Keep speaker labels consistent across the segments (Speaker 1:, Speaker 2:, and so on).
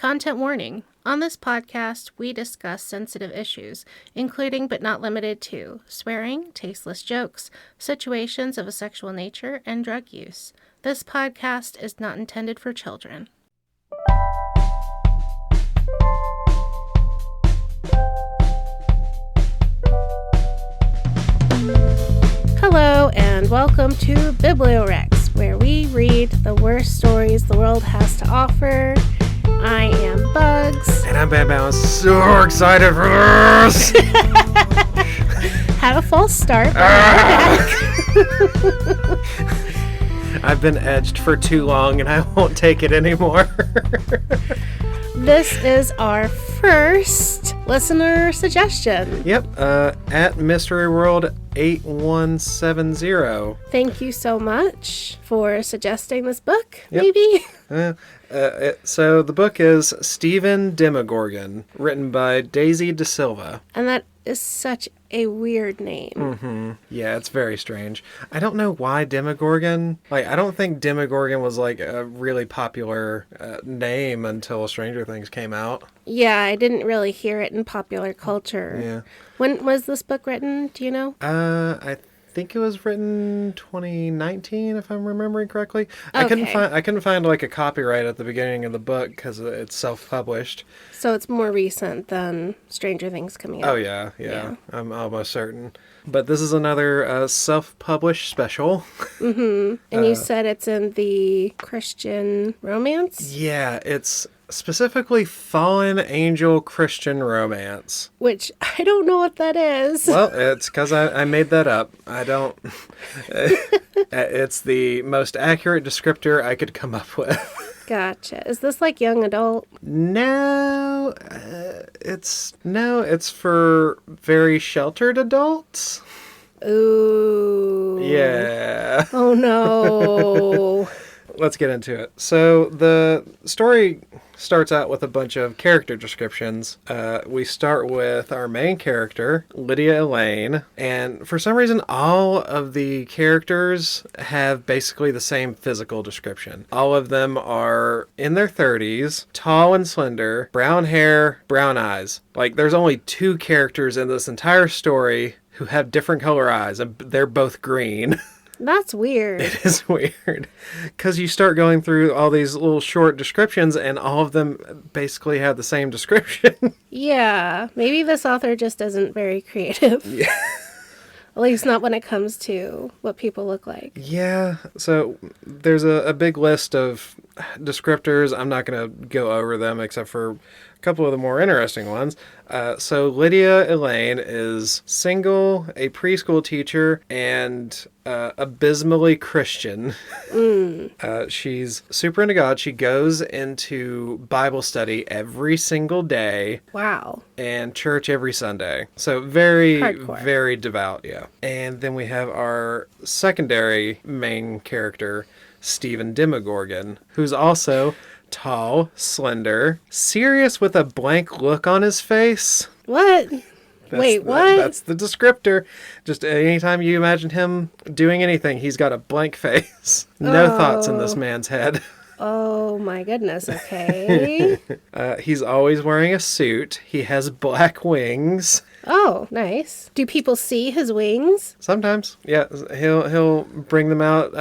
Speaker 1: Content warning. On this podcast, we discuss sensitive issues, including but not limited to swearing, tasteless jokes, situations of a sexual nature, and drug use. This podcast is not intended for children. Hello, and welcome to Bibliowrecks, where we read the worst stories the world has to offer. I am Bugs.
Speaker 2: And I'm Bam Bam. I'm so excited for this!
Speaker 1: Had a false start, but
Speaker 2: I've been edged for too long and I won't take it anymore.
Speaker 1: This is our first listener suggestion.
Speaker 2: Yep, at Mystery World 8170.
Speaker 1: Thank you so much for suggesting this book,
Speaker 2: Yep.
Speaker 1: maybe?
Speaker 2: So the book is Stephen Demogorgon, written by Daisey Da Silva.
Speaker 1: And that is such a weird name.
Speaker 2: Mm-hmm. Yeah, it's very strange. I don't know why Demogorgon. I don't think Demogorgon was a really popular name until Stranger Things came out.
Speaker 1: Yeah, I didn't really hear it in popular culture.
Speaker 2: Yeah.
Speaker 1: When was this book written? Do you know?
Speaker 2: I think it was written 2019, if I'm remembering correctly.
Speaker 1: Okay.
Speaker 2: I couldn't find a copyright at the beginning of the book because it's self-published.
Speaker 1: So it's more recent than Stranger Things coming out.
Speaker 2: Oh yeah. I'm almost certain. But this is another self-published special.
Speaker 1: Mm-hmm. And you said it's in the Christian romance?
Speaker 2: Yeah, it's specifically Fallen Angel Christian Romance.
Speaker 1: Which I don't know what that is.
Speaker 2: Well, it's because I made that up. I don't... It's the most accurate descriptor I could come up with.
Speaker 1: Gotcha. Is this young adult?
Speaker 2: No, it's for very sheltered adults.
Speaker 1: Ooh.
Speaker 2: Yeah.
Speaker 1: Oh no.
Speaker 2: Let's get into it. So the story starts out with a bunch of character descriptions. We start with our main character, Lydia Elaine, and for some reason all of the characters have basically the same physical description. All of them are in their 30s, tall and slender, brown hair, brown eyes. There's only two characters in this entire story who have different color eyes, and they're both green.
Speaker 1: That's weird.
Speaker 2: It is weird because you start going through all these little short descriptions and all of them basically have the same description.
Speaker 1: Yeah, maybe this author just isn't very creative.
Speaker 2: Yeah.
Speaker 1: At least not when it comes to what people look like.
Speaker 2: Yeah, so there's a big list of descriptors. I'm not going to go over them except for a couple of the more interesting ones. So Lydia Elaine is single, a preschool teacher, and abysmally Christian. She's super into God. She goes into Bible study every single day.
Speaker 1: Wow.
Speaker 2: And church every Sunday. So very,
Speaker 1: hardcore.
Speaker 2: Very devout, yeah. And then we have our secondary main character, Stephen Demogorgon, who's also tall, slender, serious with a blank look on his face.
Speaker 1: What? Wait, what?
Speaker 2: That's the descriptor. Just anytime you imagine him doing anything, he's got a blank face. No thoughts in this man's head.
Speaker 1: Oh my goodness, okay.
Speaker 2: He's always wearing a suit. He has black wings.
Speaker 1: Oh, nice. Do people see his wings?
Speaker 2: Sometimes, yeah. He'll bring them out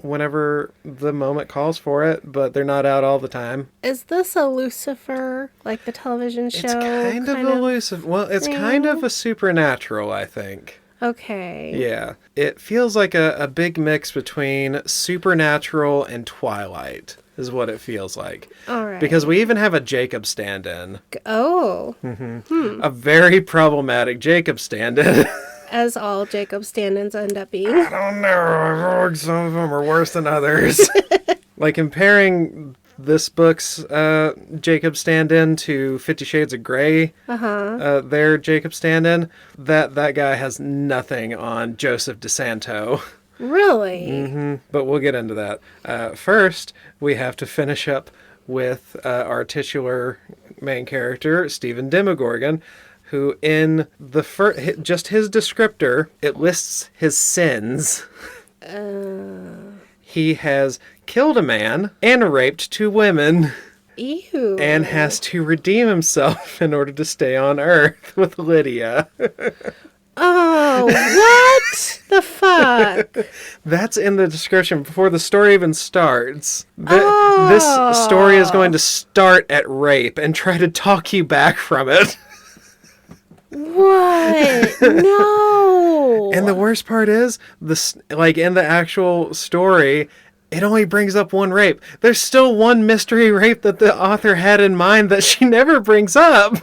Speaker 2: whenever the moment calls for it, but they're not out all the time.
Speaker 1: Is this a Lucifer, like the television show?
Speaker 2: It's kind of elusive. Well, it's kind of a supernatural, I think.
Speaker 1: Okay.
Speaker 2: Yeah. It feels like a big mix between Supernatural and Twilight is what it feels like.
Speaker 1: All right.
Speaker 2: Because we even have a Jacob stand-in.
Speaker 1: Oh.
Speaker 2: A very problematic Jacob stand-in.
Speaker 1: As all Jacob stand-ins end up being.
Speaker 2: I don't know. I've heard some of them are worse than others. Comparing this book's Jacob stand-in to 50 Shades of Grey, their Jacob stand-in, that guy has nothing on Joseph DeSanto.
Speaker 1: Really?
Speaker 2: But we'll get into that. First, we have to finish up with our titular main character, Stephen Demogorgon, who in the just his descriptor, it lists his sins. He has killed a man and raped 2 women.
Speaker 1: Ew.
Speaker 2: and has to redeem himself in order to stay on Earth with Lydia.
Speaker 1: Oh, what the fuck?
Speaker 2: That's in the description before the story even starts. This story is going to start at rape and try to talk you back from it.
Speaker 1: What? No.
Speaker 2: And the worst part is, in the actual story, it only brings up one rape. There's still one mystery rape that the author had in mind that she never brings up.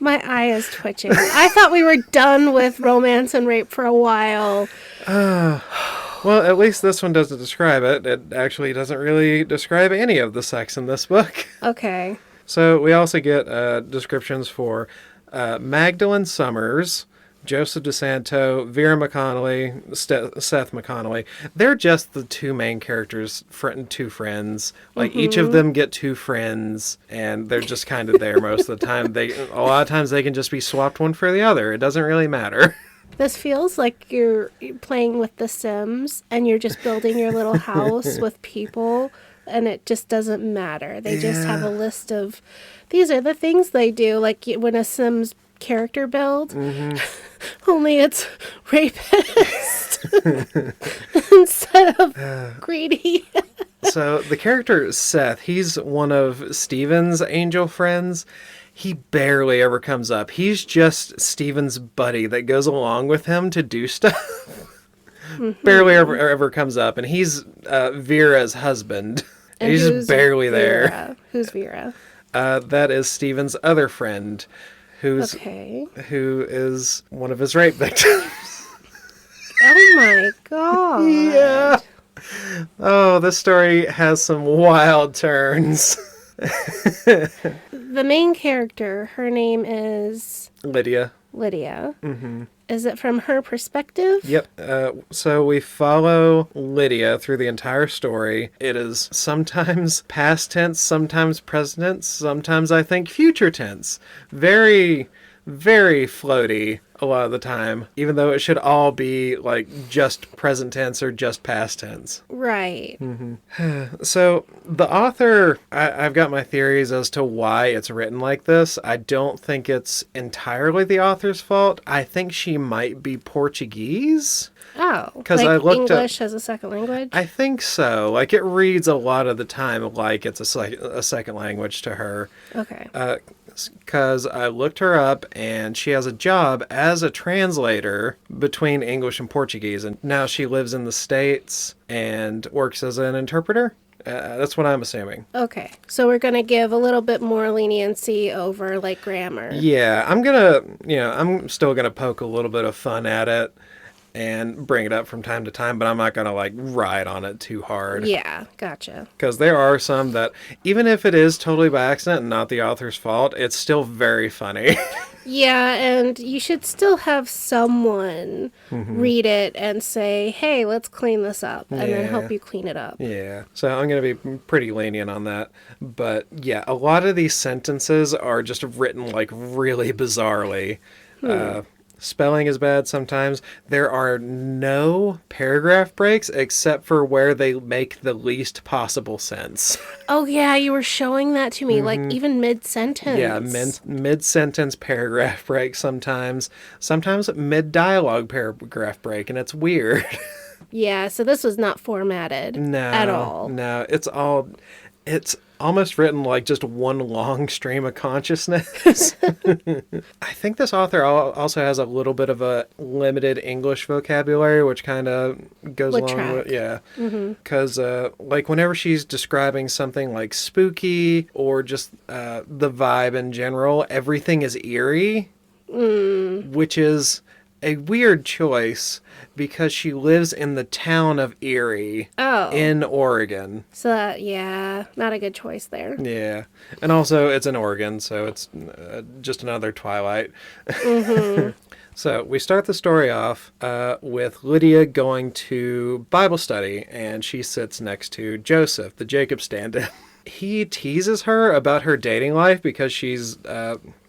Speaker 1: My eye is twitching. I thought we were done with romance and rape for a while.
Speaker 2: Well, at least this one doesn't describe it. It actually doesn't really describe any of the sex in this book.
Speaker 1: Okay.
Speaker 2: So we also get descriptions for Magdalene Summers, Joseph DeSanto, Vera McConnelly, Seth McConnelly. They're just the two main characters, two friends. Like, each of them get two friends, and they're just kind of there most of the time. A lot of times they can just be swapped one for the other. It doesn't really matter.
Speaker 1: This feels like you're playing with The Sims, and you're just building your little house with people, and it just doesn't matter. They just have a list of, these are the things they do, like when a Sims character build, only it's rapist instead of greedy.
Speaker 2: So the character Seth, he's one of Steven's angel friends. He barely ever comes up. He's just Steven's buddy that goes along with him to do stuff. Barely ever comes up, and he's Vera's husband. And he's just barely
Speaker 1: Vera?
Speaker 2: there.
Speaker 1: Who's Vera?
Speaker 2: That is Steven's other friend, who is one of his rape victims.
Speaker 1: Oh my god.
Speaker 2: Yeah. Oh, this story has some wild turns.
Speaker 1: The main character, her name is
Speaker 2: Lydia.
Speaker 1: Mm-hmm. Is it from her perspective?
Speaker 2: Yep. So we follow Lydia through the entire story. It is sometimes past tense, sometimes present tense, sometimes I think future tense. Very, very floaty a lot of the time, even though it should all be like just present tense or just past tense.
Speaker 1: Right.
Speaker 2: So the author, I've got my theories as to why it's written like this. I don't think it's entirely the author's fault. I think she might be Portuguese.
Speaker 1: Oh,
Speaker 2: because
Speaker 1: like
Speaker 2: I looked
Speaker 1: English as a second language?
Speaker 2: I think so. Like, it reads a lot of the time like it's a second language to her.
Speaker 1: Okay.
Speaker 2: Because I looked her up, and she has a job as a translator between English and Portuguese, and now she lives in the States and works as an interpreter. That's what I'm assuming.
Speaker 1: Okay. So we're going to give a little bit more leniency over, like, grammar.
Speaker 2: Yeah, I'm still going to poke a little bit of fun at it and bring it up from time to time, but I'm not going to, like, ride on it too hard.
Speaker 1: Yeah, gotcha.
Speaker 2: Because there are some that, even if it is totally by accident and not the author's fault, it's still very funny.
Speaker 1: Yeah, and you should still have someone read it and say, hey, let's clean this up, and then help you clean it up.
Speaker 2: Yeah, so I'm going to be pretty lenient on that. But yeah, a lot of these sentences are just written like really bizarrely. Spelling is bad sometimes. There are no paragraph breaks except for where they make the least possible sense.
Speaker 1: Oh, yeah, you were showing that to me, like even mid-sentence.
Speaker 2: Yeah, mid-sentence paragraph break sometimes. Sometimes mid-dialogue paragraph break, and it's weird.
Speaker 1: Yeah, so this was not formatted at all.
Speaker 2: No, it's almost written like just one long stream of consciousness. I think this author also has a little bit of a limited English vocabulary, which kind of goes along with, yeah. Because like whenever she's describing something like spooky or just the vibe in general, everything is eerie, which is a weird choice because she lives in the town of Erie in Oregon.
Speaker 1: So, yeah, not a good choice there.
Speaker 2: Yeah. And also, it's in Oregon, so it's just another Twilight. So, we start the story off with Lydia going to Bible study, and she sits next to Joseph, the Jacob stand-in. He teases her about her dating life because she's,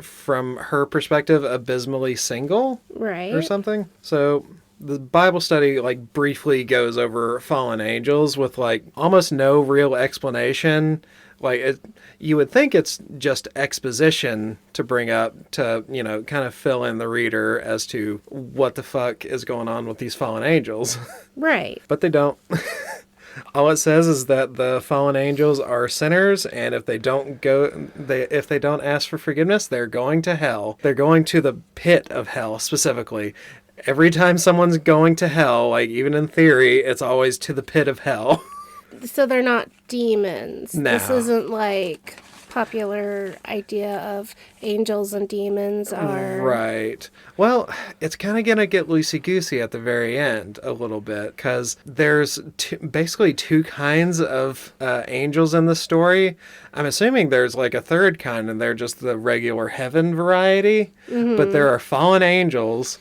Speaker 2: from her perspective, abysmally single.
Speaker 1: Right.
Speaker 2: Or something. So the Bible study, like, briefly goes over fallen angels with, like, almost no real explanation You would think it's just exposition to bring up to, kind of fill in the reader as to what the fuck is going on with these fallen angels.
Speaker 1: Right.
Speaker 2: But they don't. All it says is that the fallen angels are sinners, and if they don't ask for forgiveness, they're going to hell. They're going to the pit of hell specifically. Every time someone's going to hell, like even in theory, it's always to the pit of hell.
Speaker 1: So they're not demons.
Speaker 2: No.
Speaker 1: This isn't like popular idea of angels and demons are...
Speaker 2: Right. Well, it's kind of going to get loosey-goosey at the very end a little bit, because there's basically two kinds of angels in the story. I'm assuming there's like a third kind, and they're just the regular heaven variety. Mm-hmm. But there are fallen angels,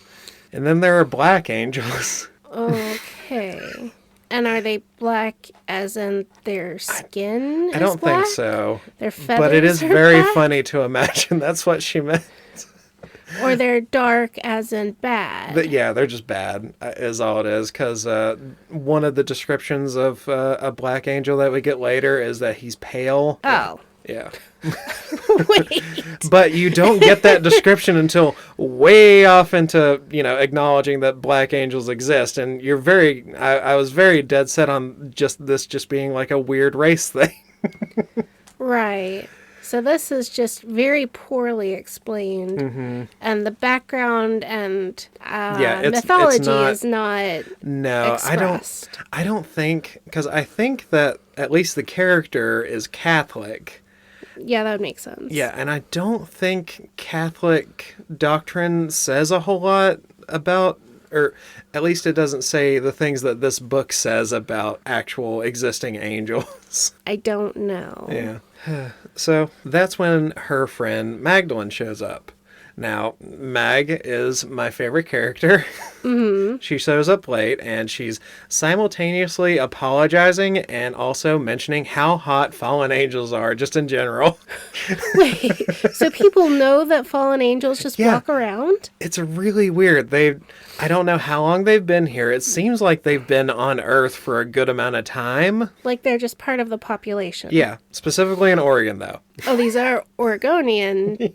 Speaker 2: and then there are black angels.
Speaker 1: Okay. And are they black as in their skin?
Speaker 2: I don't
Speaker 1: black?
Speaker 2: think so.
Speaker 1: Their feathers
Speaker 2: But it is
Speaker 1: are
Speaker 2: very
Speaker 1: black?
Speaker 2: funny to imagine that's what she meant.
Speaker 1: Or they're dark as in bad.
Speaker 2: They're just bad, is all it is. Because one of the descriptions of a black angel that we get later is that he's pale.
Speaker 1: Oh.
Speaker 2: Yeah.
Speaker 1: Wait.
Speaker 2: But you don't get that description until way off into, acknowledging that black angels exist. And I was very dead set on just being like a weird race thing.
Speaker 1: Right. So this is just very poorly explained. Mm-hmm. And the background and mythology is not expressed.
Speaker 2: I don't think, because I think that at least the character is Catholic.
Speaker 1: Yeah, that would make sense.
Speaker 2: Yeah, and I don't think Catholic doctrine says a whole lot about, or at least it doesn't say the things that this book says about actual existing angels.
Speaker 1: I don't know.
Speaker 2: Yeah. So that's when her friend Magdalene shows up. Now, Mag is my favorite character. Mm-hmm. She shows up late, and she's simultaneously apologizing and also mentioning how hot fallen angels are, just in general.
Speaker 1: Wait, so people know that fallen angels just walk around?
Speaker 2: It's really weird. I don't know how long they've been here. It seems like they've been on Earth for a good amount of time.
Speaker 1: Like they're just part of the population.
Speaker 2: Yeah, specifically in Oregon, though.
Speaker 1: Oh, these are Oregonian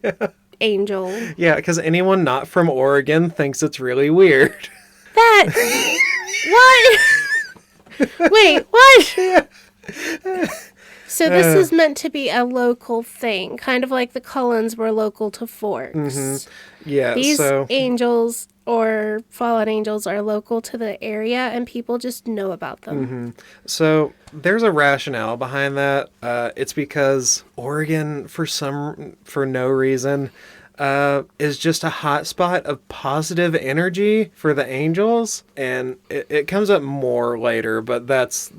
Speaker 1: angel.
Speaker 2: Yeah, because anyone not from Oregon thinks it's really weird.
Speaker 1: What? Wait, what? Yeah. So this is meant to be a local thing, kind of like the Cullens were local to Forks.
Speaker 2: Mm-hmm. Yeah,
Speaker 1: These angels or fallen angels are local to the area, and people just know about them.
Speaker 2: Mm-hmm. So there's a rationale behind that. It's because Oregon, for no reason, is just a hotspot of positive energy for the angels, and it comes up more later, but that's...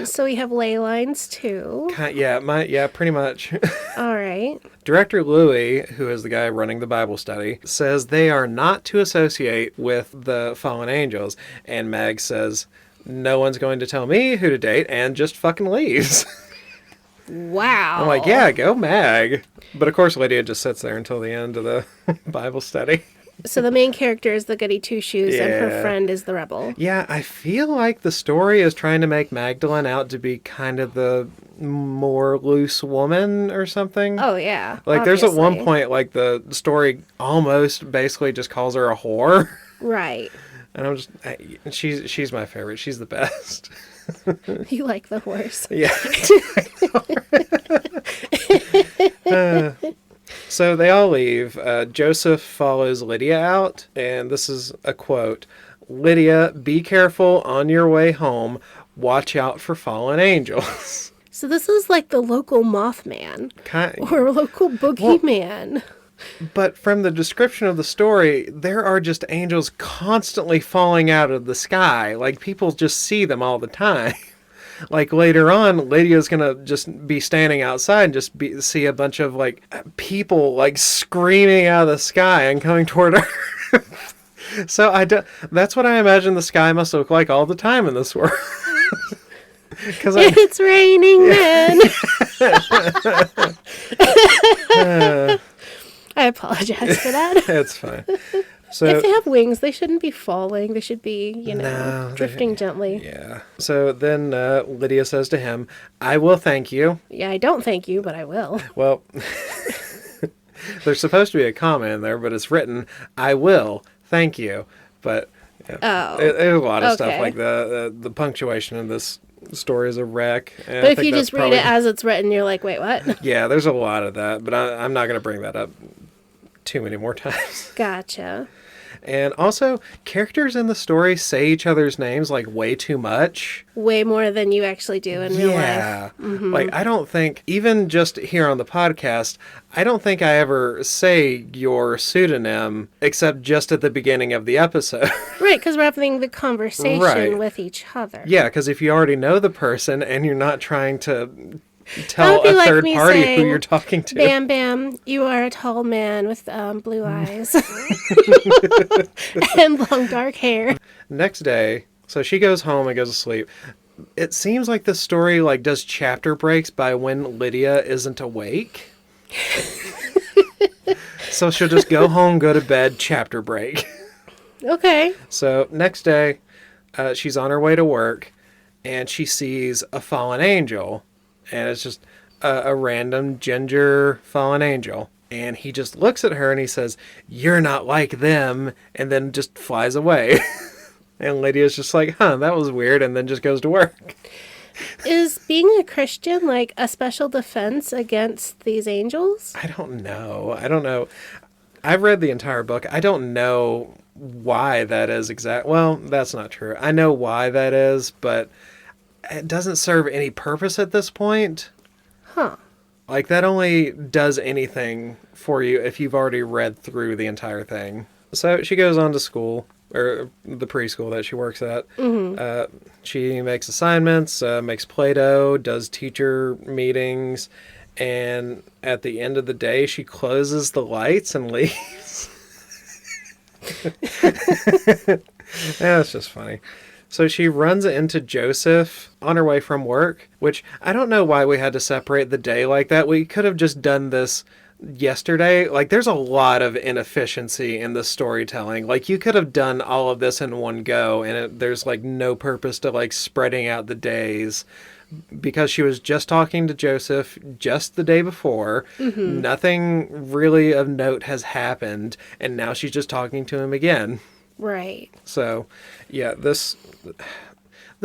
Speaker 1: So we have ley lines too.
Speaker 2: Pretty much.
Speaker 1: All right.
Speaker 2: Director Louis, who is the guy running the Bible study, says they are not to associate with the fallen angels, and Mag says, no one's going to tell me who to date, and just fucking leaves.
Speaker 1: Wow.
Speaker 2: I'm like, yeah, go Mag. But of course, Lydia just sits there until the end of the Bible study.
Speaker 1: So the main character is the goody two-shoes, and her friend is the rebel.
Speaker 2: Yeah, I feel like the story is trying to make Magdalene out to be kind of the more loose woman or something.
Speaker 1: Oh, yeah.
Speaker 2: Like, there's at one point, like, the story almost basically just calls her a whore.
Speaker 1: Right.
Speaker 2: And I'm just... She's my favorite. She's the best.
Speaker 1: You like the horse.
Speaker 2: Yeah. So they all leave. Joseph follows Lydia out, and this is a quote. Lydia, be careful on your way home. Watch out for fallen angels.
Speaker 1: So this is like the local Mothman. Or local boogeyman.
Speaker 2: But from the description of the story, there are just angels constantly falling out of the sky. Like, people just see them all the time. Like, later on, Lydia's gonna just be standing outside and just see a bunch of, like, people, like, screaming out of the sky and coming toward her. So that's what I imagine the sky must look like all the time in this world.
Speaker 1: It's raining men. I apologize for that.
Speaker 2: It's fine. So
Speaker 1: if they have wings, they shouldn't be falling. They should be,
Speaker 2: No,
Speaker 1: drifting gently.
Speaker 2: yeah. So then Lydia says to him, "I will thank you."
Speaker 1: Yeah, I don't thank you, but I will.
Speaker 2: Well, there's supposed to be a comma in there, but it's written, "I will thank you." But
Speaker 1: Oh,
Speaker 2: there's a lot of stuff
Speaker 1: okay.
Speaker 2: like the punctuation in this story is a wreck. And
Speaker 1: But
Speaker 2: I
Speaker 1: if
Speaker 2: think
Speaker 1: you
Speaker 2: that's
Speaker 1: just read it as it's written, you're like, wait, what?
Speaker 2: yeah, there's a lot of that, but I'm not going to bring that up too many more times.
Speaker 1: Gotcha.
Speaker 2: And also, characters in the story say each other's names like way too much.
Speaker 1: Way more than you actually do in real life.
Speaker 2: Yeah. Like, I don't think, even just here on the podcast, I don't think I ever say your pseudonym except just at the beginning of the episode.
Speaker 1: Right, because we're having the conversation
Speaker 2: Right.
Speaker 1: with each other.
Speaker 2: Yeah, because if you already know the person and you're not trying to
Speaker 1: That
Speaker 2: tell
Speaker 1: would be
Speaker 2: a
Speaker 1: like
Speaker 2: third
Speaker 1: me
Speaker 2: party who
Speaker 1: saying,
Speaker 2: you're talking to.
Speaker 1: Bam Bam, you are a tall man with blue eyes and long dark hair.
Speaker 2: Next day, so she goes home and goes to sleep. It seems like the story like does chapter breaks by when Lydia isn't awake. So she'll just go home, go to bed, chapter break.
Speaker 1: Okay.
Speaker 2: So next day, she's on her way to work, and she sees a fallen angel, and it's just a random ginger fallen angel. And he just looks at her and he says, "You're not like them," and then just flies away. And Lydia's just like, "Huh, that was weird," and then just goes to work.
Speaker 1: Is being a Christian like a special defense against these angels?
Speaker 2: I don't know. I've read the entire book. I don't know why that is Well, that's not true. I know why that is, but it doesn't serve any purpose at this point.
Speaker 1: Huh.
Speaker 2: Like, that only does anything for you if you've already read through the entire thing. So she goes on to school, or the preschool that she works at. She makes assignments, makes Play-Doh, does teacher meetings, and at the end of the day, she closes the lights and leaves. Yeah, it's just funny. So she runs into Joseph on her way from work, which I don't know why we had to separate the day like that. We could have just done this yesterday. Like, there's a lot of inefficiency in the storytelling. Like, you could have done all of this in one go, and there's like no purpose to like spreading out the days, because she was just talking to Joseph just the day before. Nothing really of note has happened, and now she's just talking to him again.
Speaker 1: Right.
Speaker 2: So, yeah, this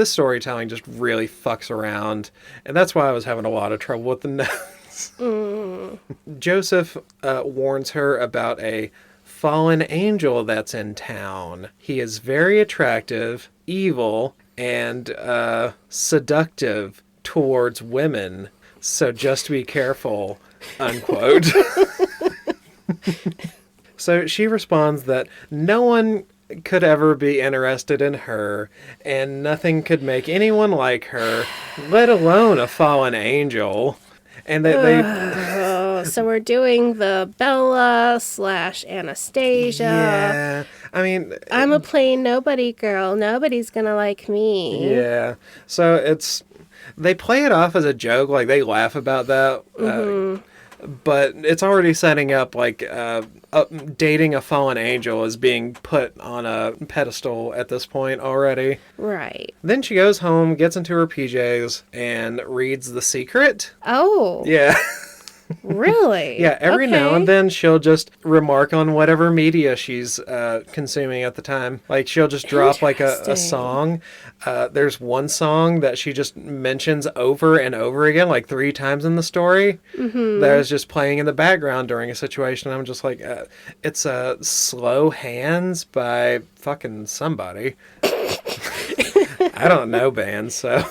Speaker 2: storytelling just really fucks around, and that's why I was having a lot of trouble with the notes. Joseph warns her about a fallen angel that's in town. He is very attractive, evil, and seductive towards women, so just be careful, unquote. So she responds that no one could ever be interested in her, and nothing could make anyone like her, let alone a fallen angel. And they
Speaker 1: So we're doing the Bella / Anastasia.
Speaker 2: yeah, I mean,
Speaker 1: I'm a plain nobody girl. Nobody's gonna like me.
Speaker 2: yeah. So they play it off as a joke, like they laugh about that. But it's already setting up like dating a fallen angel is being put on a pedestal at this point already.
Speaker 1: Right.
Speaker 2: Then she goes home, gets into her PJs, and reads The Secret.
Speaker 1: Oh.
Speaker 2: Yeah.
Speaker 1: Really?
Speaker 2: Yeah, every now and then she'll just remark on whatever media she's consuming at the time. Like, she'll just drop like a song. There's one song that she just mentions over and over again, like 3 times in the story, that is just playing in the background during a situation. I'm just like, it's Slow Hands by fucking somebody. I don't know bands, so...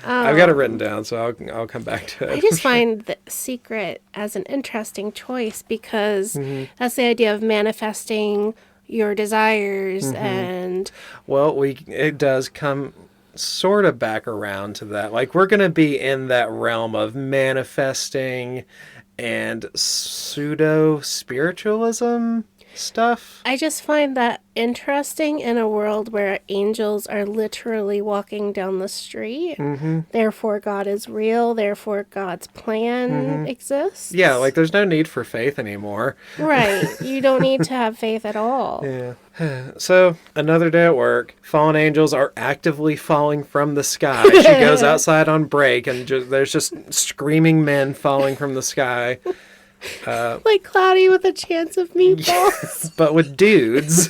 Speaker 2: I've got it written down, so I'll come back to it.
Speaker 1: I just find The Secret as an interesting choice because that's the idea of manifesting your desires and...
Speaker 2: Well, it does come sort of back around to that. Like, we're going to be in that realm of manifesting and pseudo-spiritualism. stuff.
Speaker 1: I just find that interesting in a world where angels are literally walking down the street.
Speaker 2: Mm-hmm.
Speaker 1: Therefore, God is real. Therefore, God's plan exists.
Speaker 2: Yeah, like there's no need for faith anymore.
Speaker 1: Right. You don't need to have faith at all.
Speaker 2: Yeah. So, another day at work, fallen angels are actively falling from the sky. She goes outside on break, and there's just screaming men falling from the sky.
Speaker 1: Like Cloudy with a Chance of Meatballs.
Speaker 2: But with dudes.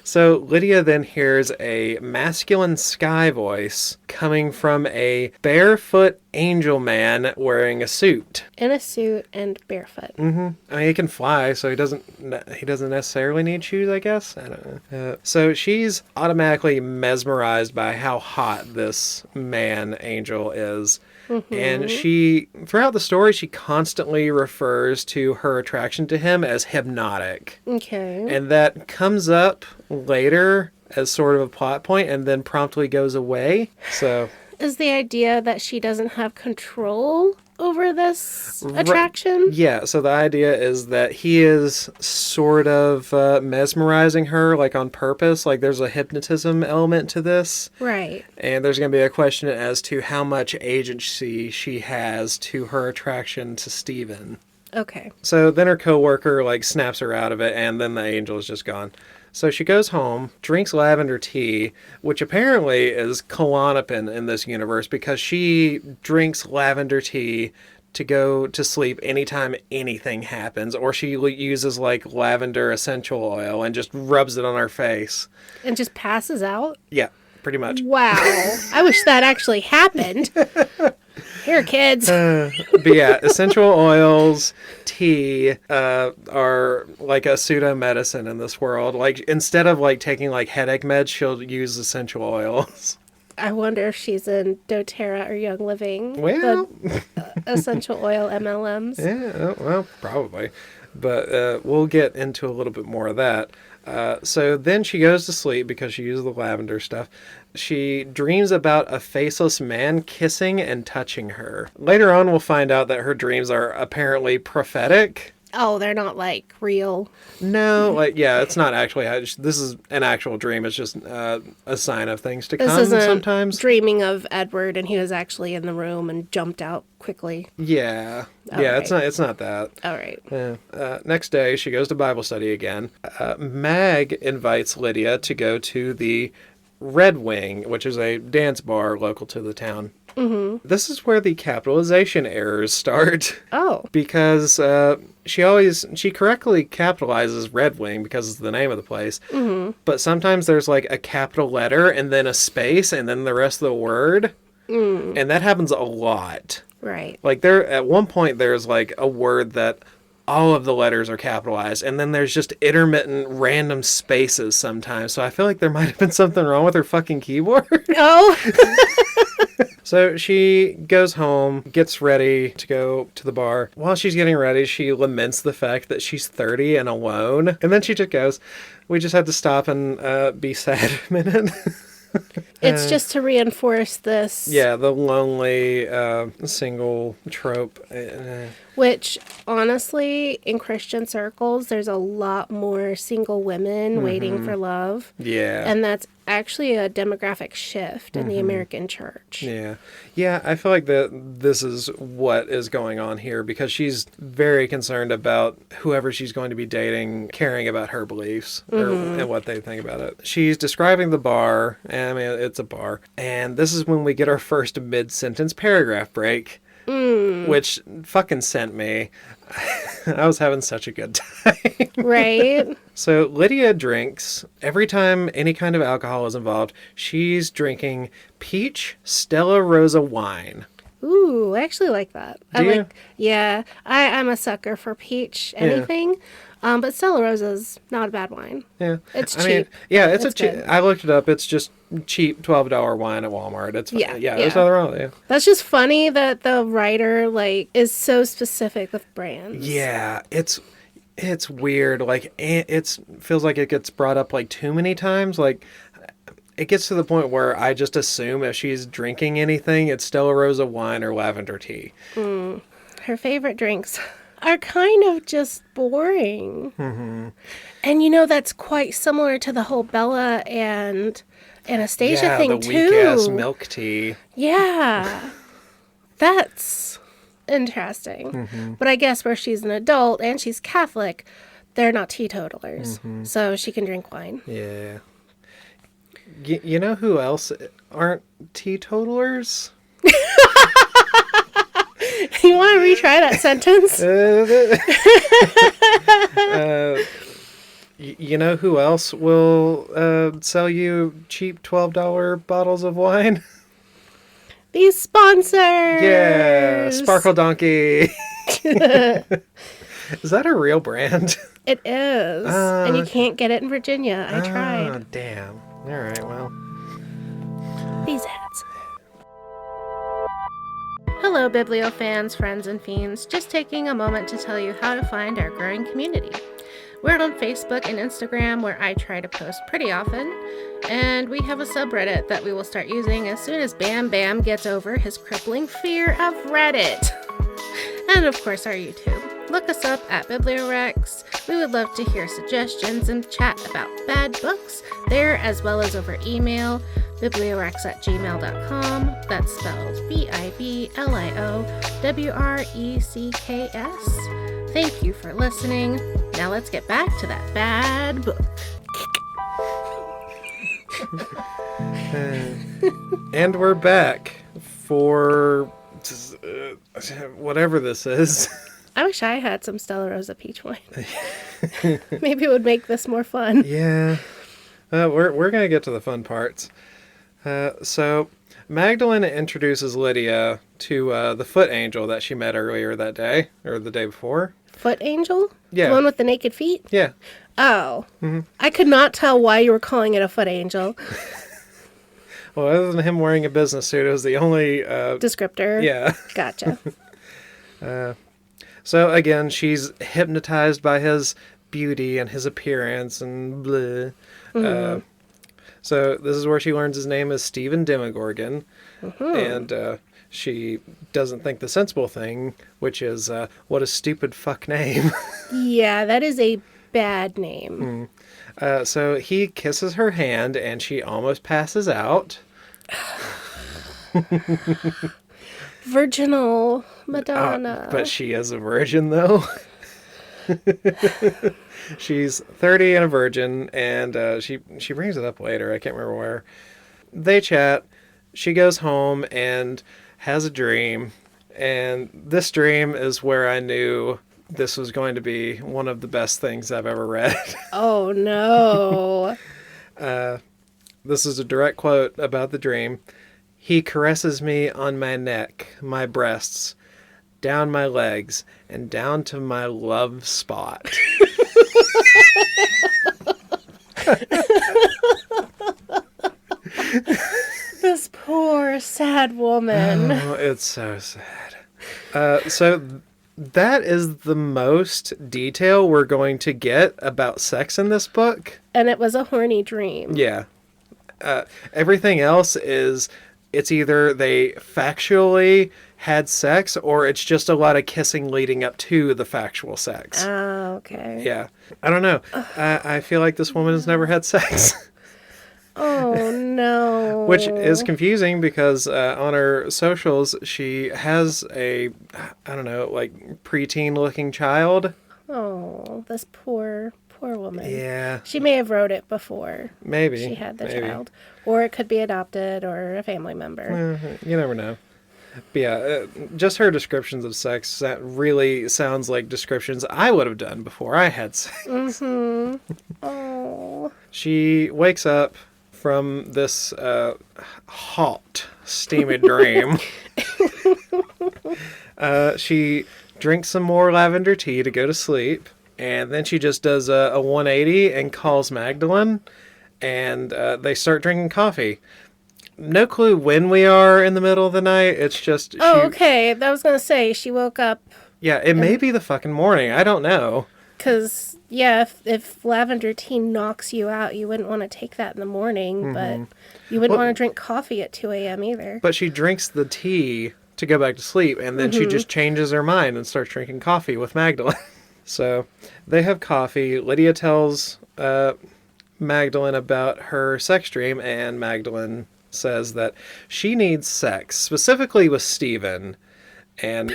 Speaker 2: So Lydia then hears a masculine sky voice coming from a barefoot angel man wearing a suit.
Speaker 1: In a suit and barefoot.
Speaker 2: Mm-hmm. I mean, he can fly, so he doesn't necessarily need shoes, I guess. I don't know. So she's automatically mesmerized by how hot this man angel is. Mm-hmm. And throughout the story, she constantly refers to her attraction to him as hypnotic.
Speaker 1: Okay.
Speaker 2: And that comes up later as sort of a plot point and then promptly goes away. So
Speaker 1: is the idea that she doesn't have control over this attraction?
Speaker 2: Yeah, so the idea is that he is sort of mesmerizing her, like on purpose. Like there's a hypnotism element to this.
Speaker 1: Right.
Speaker 2: And there's going to be a question as to how much agency she has to her attraction to Steven.
Speaker 1: Okay.
Speaker 2: So then her coworker like snaps her out of it, and then the angel is just gone. So she goes home, drinks lavender tea, which apparently is Klonopin in this universe because she drinks lavender tea to go to sleep anytime anything happens, or she uses like lavender essential oil and just rubs it on her face.
Speaker 1: And just passes out?
Speaker 2: Yeah, pretty much.
Speaker 1: Wow. I wish that actually happened. Here, kids.
Speaker 2: But yeah, essential oils, tea are like a pseudo medicine in this world. Like instead of like taking like headache meds, she'll use essential oils.
Speaker 1: I wonder if she's in doTERRA or Young Living.
Speaker 2: Well,
Speaker 1: the essential oil MLMs.
Speaker 2: Yeah, well, probably. But we'll get into a little bit more of that. So then she goes to sleep because she used the lavender stuff. She dreams about a faceless man kissing and touching her. Later on, we'll find out that her dreams are apparently prophetic.
Speaker 1: Oh, they're not like real.
Speaker 2: No, like, yeah, it's not actually. This is an actual dream. It's just a sign of things to come sometimes.
Speaker 1: Dreaming of Edward and he was actually in the room and jumped out quickly.
Speaker 2: Yeah.
Speaker 1: All
Speaker 2: yeah,
Speaker 1: right.
Speaker 2: It's not that.
Speaker 1: All right.
Speaker 2: Next day, she goes to Bible study again. Mag invites Lydia to go to the Red Wing, which is a dance bar local to the town. Mm-hmm. This is where the capitalization errors start.
Speaker 1: Oh.
Speaker 2: Because she correctly capitalizes Red Wing because it's the name of the place. Mm-hmm. But sometimes there's like a capital letter and then a space and then the rest of the word. Mm. And that happens a lot.
Speaker 1: Right.
Speaker 2: Like at one point there's like a word that all of the letters are capitalized, and then there's just intermittent random spaces sometimes. So I feel like there might have been something wrong with her fucking keyboard.
Speaker 1: Oh.
Speaker 2: So she goes home, gets ready to go to the bar. While she's getting ready, she laments the fact that she's 30 and alone. And then she just goes, we just had to stop and be sad a minute.
Speaker 1: It's just to reinforce this.
Speaker 2: Yeah, the lonely single trope.
Speaker 1: Which, honestly, in Christian circles, there's a lot more single women waiting for love.
Speaker 2: Yeah.
Speaker 1: And that's actually a demographic shift in the American church.
Speaker 2: Yeah. Yeah, I feel like this is what is going on here because she's very concerned about whoever she's going to be dating caring about her beliefs and what they think about it. She's describing the bar, and I mean, it's a bar, and this is when we get our first mid-sentence paragraph break. Which fucking sent me. I was having such a good time.
Speaker 1: Right?
Speaker 2: So Lydia drinks. Every time any kind of alcohol is involved, she's drinking peach Stella Rosa wine.
Speaker 1: Ooh, I actually like that.
Speaker 2: Do you?
Speaker 1: Yeah, I'm a sucker for peach anything. But Stella Rosa's not a bad wine.
Speaker 2: Yeah.
Speaker 1: It's
Speaker 2: I
Speaker 1: cheap.
Speaker 2: mean, yeah, it's
Speaker 1: That's
Speaker 2: cheap.
Speaker 1: good.
Speaker 2: I looked it up. It's just cheap $12 wine at Walmart. It's
Speaker 1: Yeah,
Speaker 2: there's nothing wrong with it.
Speaker 1: That's just funny that the writer is so specific with brands.
Speaker 2: Yeah, it's weird. Like it feels like it gets brought up like too many times. Like it gets to the point where I just assume if she's drinking anything, it's Stella Rosa wine or lavender tea.
Speaker 1: Her favorite drinks are kind of just boring.
Speaker 2: Mm-hmm.
Speaker 1: And that's quite similar to the whole Bella and Anastasia thing,
Speaker 2: the
Speaker 1: too.
Speaker 2: weak-ass milk tea.
Speaker 1: Yeah. That's interesting.
Speaker 2: Mm-hmm.
Speaker 1: But I guess where she's an adult and she's Catholic, they're not teetotalers.
Speaker 2: Mm-hmm.
Speaker 1: So she can drink wine.
Speaker 2: Yeah. You know who else aren't teetotalers?
Speaker 1: You want to retry that sentence?
Speaker 2: You know who else will sell you cheap $12 bottles of wine?
Speaker 1: These sponsors!
Speaker 2: Yeah, Sparkle Donkey. Is that a real brand?
Speaker 1: It is. And you can't get it in Virginia. I tried.
Speaker 2: Oh, damn. All right, well.
Speaker 1: These ads. Hello, Biblio fans, friends, and fiends. Just taking a moment to tell you how to find our growing community. We're on Facebook and Instagram, where I try to post pretty often. And we have a subreddit that we will start using as soon as Bam Bam gets over his crippling fear of Reddit. And of course, our YouTube. Look us up at Bibliowrecks. We would love to hear suggestions and chat about bad books there, as well as over email, bibliowrecks@gmail.com. That's spelled BibliowRecks. Thank you for listening. Now let's get back to that bad book.
Speaker 2: And we're back for whatever this is.
Speaker 1: I wish I had some Stella Rosa peach wine. Maybe it would make this more fun.
Speaker 2: Yeah. We're going to get to the fun parts. So Magdalene introduces Lydia to the foot angel that she met earlier that day, or the day before.
Speaker 1: Foot angel?
Speaker 2: Yeah.
Speaker 1: The one with the naked feet?
Speaker 2: Yeah.
Speaker 1: Oh.
Speaker 2: Mm-hmm.
Speaker 1: I could not tell why you were calling it a foot angel.
Speaker 2: Well, other than him wearing a business suit, it was the only...
Speaker 1: descriptor?
Speaker 2: Yeah.
Speaker 1: Gotcha.
Speaker 2: So, again, she's hypnotized by his beauty and his appearance and blah. Mm-hmm. So this is where she learns his name is Stephen Demogorgon. Mm-hmm. And she doesn't think the sensible thing, which is, what a stupid fuck name.
Speaker 1: Yeah, that is a bad name.
Speaker 2: So he kisses her hand and she almost passes out.
Speaker 1: Virginal Madonna.
Speaker 2: But she is a virgin, though. She's 30 and a virgin, and she brings it up later. I can't remember where. They chat. She goes home and has a dream. And this dream is where I knew this was going to be one of the best things I've ever read.
Speaker 1: Oh, no.
Speaker 2: This is a direct quote about the dream. He caresses me on my neck, my breasts, down my legs, and down to my love spot.
Speaker 1: This poor, sad woman.
Speaker 2: Oh, it's so sad. So that is the most detail we're going to get about sex in this book.
Speaker 1: And it was a horny dream.
Speaker 2: Yeah. Everything else is... It's either they factually had sex or it's just a lot of kissing leading up to the factual sex.
Speaker 1: Oh, okay.
Speaker 2: Yeah. I don't know. I feel like this woman has never had sex.
Speaker 1: Oh, no.
Speaker 2: Which is confusing because on her socials, she has a, I don't know, like preteen looking child.
Speaker 1: Oh, this poor woman.
Speaker 2: Yeah.
Speaker 1: She may have wrote it before.
Speaker 2: Maybe.
Speaker 1: She had the child. Or it could be adopted or a family member.
Speaker 2: You never know. But yeah, just her descriptions of sex that really sounds like descriptions I would have done before I had sex.
Speaker 1: Mm-hmm. Oh.
Speaker 2: She wakes up from this hot, steamy dream. She drinks some more lavender tea to go to sleep. And then she just does a 180 and calls Magdalene. And they start drinking coffee. No clue when we are in the middle of the night. It's just...
Speaker 1: Oh, okay. I was going to say, she woke up...
Speaker 2: Yeah, it may be the fucking morning. I don't know.
Speaker 1: Because, yeah, if lavender tea knocks you out, you wouldn't want to take that in the morning. Mm-hmm. But you wouldn't want to drink coffee at 2 a.m. either.
Speaker 2: But she drinks the tea to go back to sleep, and then she just changes her mind and starts drinking coffee with Magdalene. So they have coffee. Lydia tells Magdalene about her sex dream, and Magdalene says that she needs sex, specifically with Stephen. And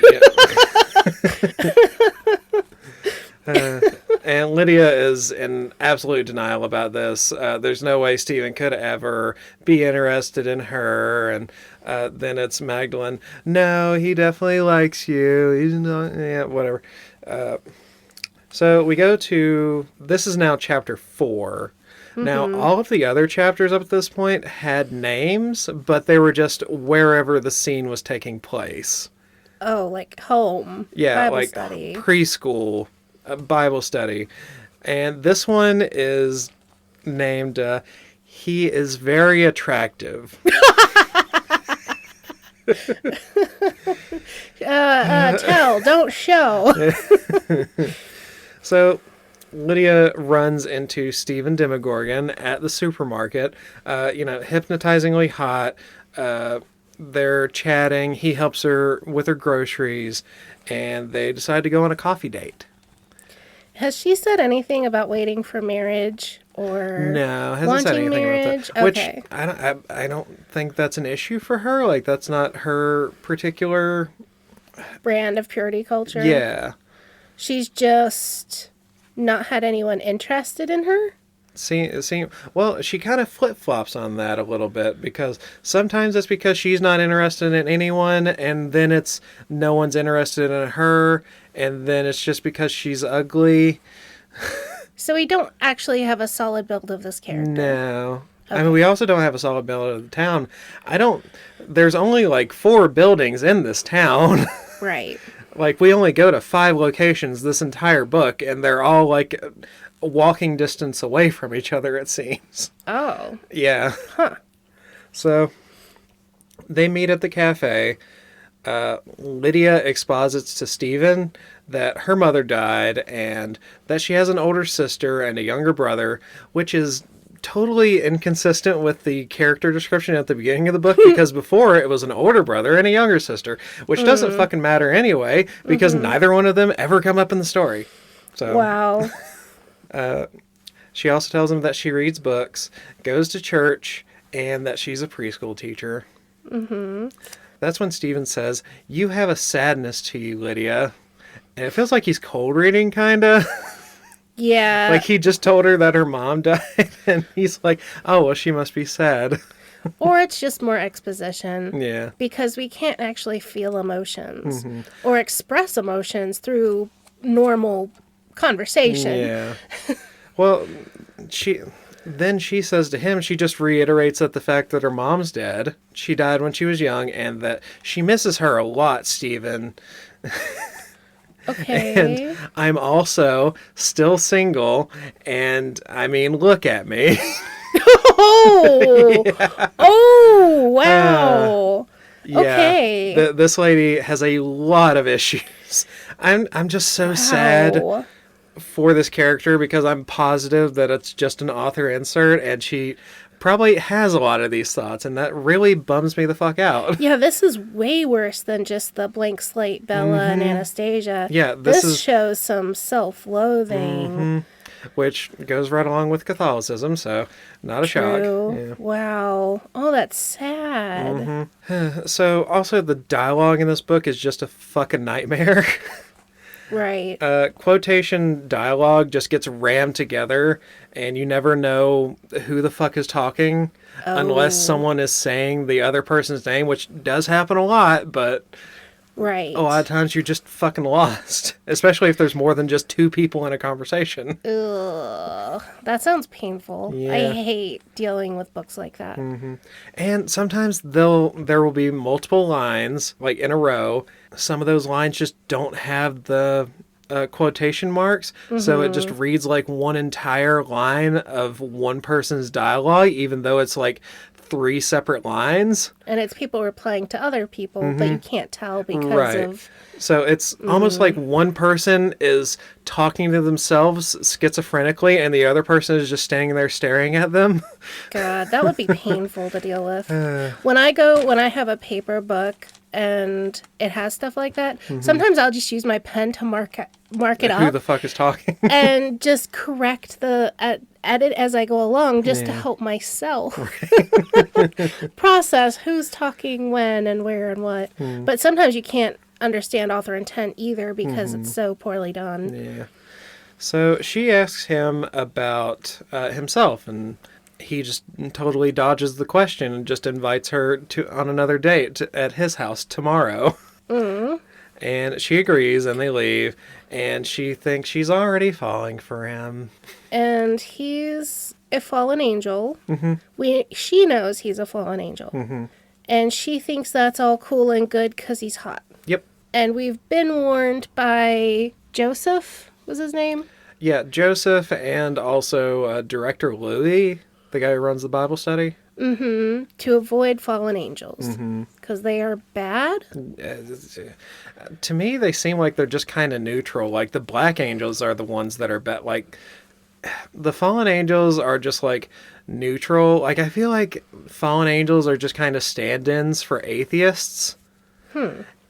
Speaker 2: and Lydia is in absolute denial about this. There's no way Stephen could ever be interested in her. And then it's Magdalene. No, he definitely likes you. He's not, yeah, whatever. So we go to, this is now chapter 4. Now, all of the other chapters up to this point had names, but they were just wherever the scene was taking place.
Speaker 1: Oh, like home.
Speaker 2: Yeah,
Speaker 1: Bible
Speaker 2: like
Speaker 1: study.
Speaker 2: preschool, Bible study. And this one is named, He is Very Attractive.
Speaker 1: Tell, don't show.
Speaker 2: So Lydia runs into Stephen Demogorgon at the supermarket, hypnotizingly hot. They're chatting. He helps her with her groceries, and they decide to go on a coffee date.
Speaker 1: Has she said anything about waiting for marriage or
Speaker 2: No, hasn't said anything
Speaker 1: marriage?
Speaker 2: about that.
Speaker 1: Okay.
Speaker 2: Which I don't think that's an issue for her. Like, that's not her particular
Speaker 1: Brand of purity culture?
Speaker 2: Yeah.
Speaker 1: She's just not had anyone interested in her?
Speaker 2: Well, she kind of flip-flops on that a little bit, because sometimes it's because she's not interested in anyone, and then it's no one's interested in her, and then it's just because she's ugly.
Speaker 1: So we don't actually have a solid build of this character.
Speaker 2: No.
Speaker 1: Okay.
Speaker 2: I mean, we also don't have a solid build of the town. There's only like 4 buildings in this town.
Speaker 1: Right.
Speaker 2: Like, we only go to 5 locations this entire book, and they're all like a walking distance away from each other, it seems.
Speaker 1: Oh.
Speaker 2: Yeah.
Speaker 1: Huh.
Speaker 2: So they meet at the cafe. Lydia exposits to Stephen that her mother died and that she has an older sister and a younger brother, which is totally inconsistent with the character description at the beginning of the book, because before it was an older brother and a younger sister, which doesn't fucking matter anyway, because neither one of them ever come up in the story. So
Speaker 1: Wow.
Speaker 2: She also tells him that she reads books, goes to church, and that she's a preschool teacher. That's when Stephen says, "You have a sadness to you, Lydia." And it feels like he's cold reading, kind of.
Speaker 1: Yeah.
Speaker 2: Like, he just told her that her mom died, and he's like, oh, well, she must be sad.
Speaker 1: Or it's just more exposition.
Speaker 2: Yeah.
Speaker 1: Because we can't actually feel emotions or express emotions through normal conversation.
Speaker 2: Yeah. Well, she says to him, she just reiterates that the fact that her mom's dead. She died when she was young, and that she misses her a lot, Stephen.
Speaker 1: Okay.
Speaker 2: And I'm also still single, and I mean, look at me.
Speaker 1: Oh! Yeah. Oh, wow.
Speaker 2: Yeah.
Speaker 1: Okay.
Speaker 2: This lady has a lot of issues. I'm just so sad for this character, because I'm positive that it's just an author insert, and she probably has a lot of these thoughts, and that really bums me the fuck out.
Speaker 1: Yeah, this is way worse than just the blank slate Bella and Anastasia.
Speaker 2: Yeah,
Speaker 1: this shows some self-loathing.
Speaker 2: Which goes right along with Catholicism, so not a shock.
Speaker 1: True.
Speaker 2: Yeah.
Speaker 1: Wow. Oh, that's sad.
Speaker 2: So also the dialogue in this book is just a fucking nightmare.
Speaker 1: Right.
Speaker 2: Quotation dialogue just gets rammed together, and you never know who the fuck is talking unless someone is saying the other person's name, which does happen a lot, but
Speaker 1: right.
Speaker 2: a lot of times you're just fucking lost, especially if there's more than just 2 people in a conversation.
Speaker 1: Ugh. That sounds painful.
Speaker 2: Yeah.
Speaker 1: I hate dealing with books like that.
Speaker 2: And sometimes there will be multiple lines, like in a row. Some of those lines just don't have the quotation marks, so it just reads like one entire line of one person's dialogue, even though it's like 3 separate lines.
Speaker 1: And it's people replying to other people, but you can't tell because of...
Speaker 2: So it's almost like one person is talking to themselves schizophrenically, and the other person is just standing there staring at them.
Speaker 1: God, that would be painful to deal with. When I have a paper book and it has stuff like that. Sometimes I'll just use my pen to mark it
Speaker 2: Who
Speaker 1: up
Speaker 2: the fuck is talking?
Speaker 1: and just correct the edit as I go along, just to help myself process who's talking when and where and what. But sometimes you can't understand author intent either because it's so poorly done.
Speaker 2: Yeah. So she asks him about himself, and he just totally dodges the question and just invites her on another date at his house tomorrow. And she agrees, and they leave, and she thinks she's already falling for him.
Speaker 1: And he's a fallen angel. She knows he's a fallen angel. And she thinks that's all cool and good because he's hot.
Speaker 2: Yep.
Speaker 1: And we've been warned by Joseph, was his name?
Speaker 2: Yeah, Joseph, and also Director Louis, the guy who runs the Bible study.
Speaker 1: To avoid fallen angels. Because they are bad?
Speaker 2: To me, they seem like they're just kind of neutral. Like, the black angels are the ones that are bad. Like, the fallen angels are just, like, neutral. Like, I feel like fallen angels are just kind of stand-ins for atheists.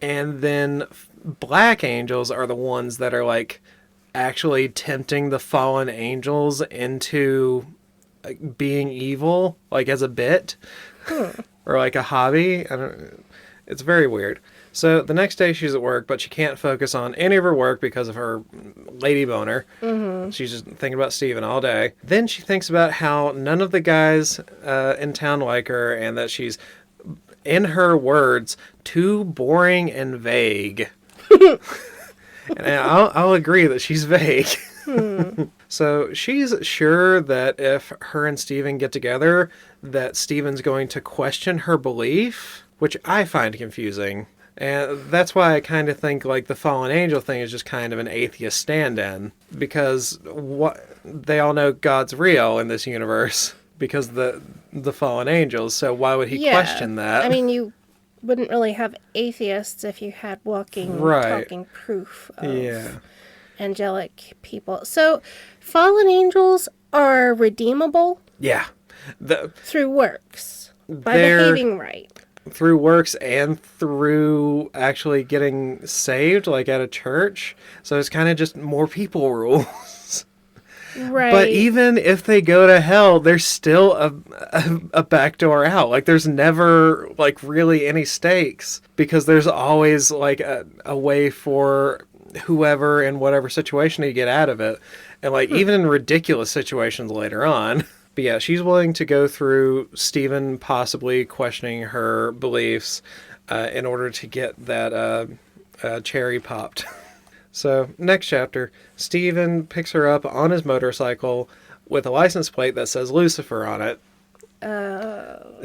Speaker 2: And then black angels are the ones that are, like, actually tempting the fallen angels into being evil, like, as a bit. Or, like, a hobby. It's very weird. So the next day she's at work, but she can't focus on any of her work because of her lady boner. She's just thinking about Steven all day. Then she thinks about how none of the guys in town like her, and that she's, in her words, too boring and vague. And I'll agree that she's vague. So she's sure that if her and Steven get together, that Steven's going to question her belief, which I find confusing. And that's why I kind of think like the fallen angel thing is just kind of an atheist stand-in, because they all know God's real in this universe because the fallen angels. So why would he question that?
Speaker 1: I mean, you wouldn't really have atheists if you had walking, talking proof of angelic people. So fallen angels are redeemable.
Speaker 2: Yeah.
Speaker 1: Through works. By behaving right.
Speaker 2: Through works and through actually getting saved, like at a church. So it's kind of just more people rules.
Speaker 1: Right.
Speaker 2: But even if they go to hell, there's still a back door out. Like, there's never, like, really any stakes. Because there's always, like, a way for whoever in whatever situation to get out of it. And, like, even in ridiculous situations later on. But yeah, she's willing to go through Steven possibly questioning her beliefs in order to get that cherry popped. So, next chapter, Steven picks her up on his motorcycle with a license plate that says Lucifer on it.
Speaker 1: I'll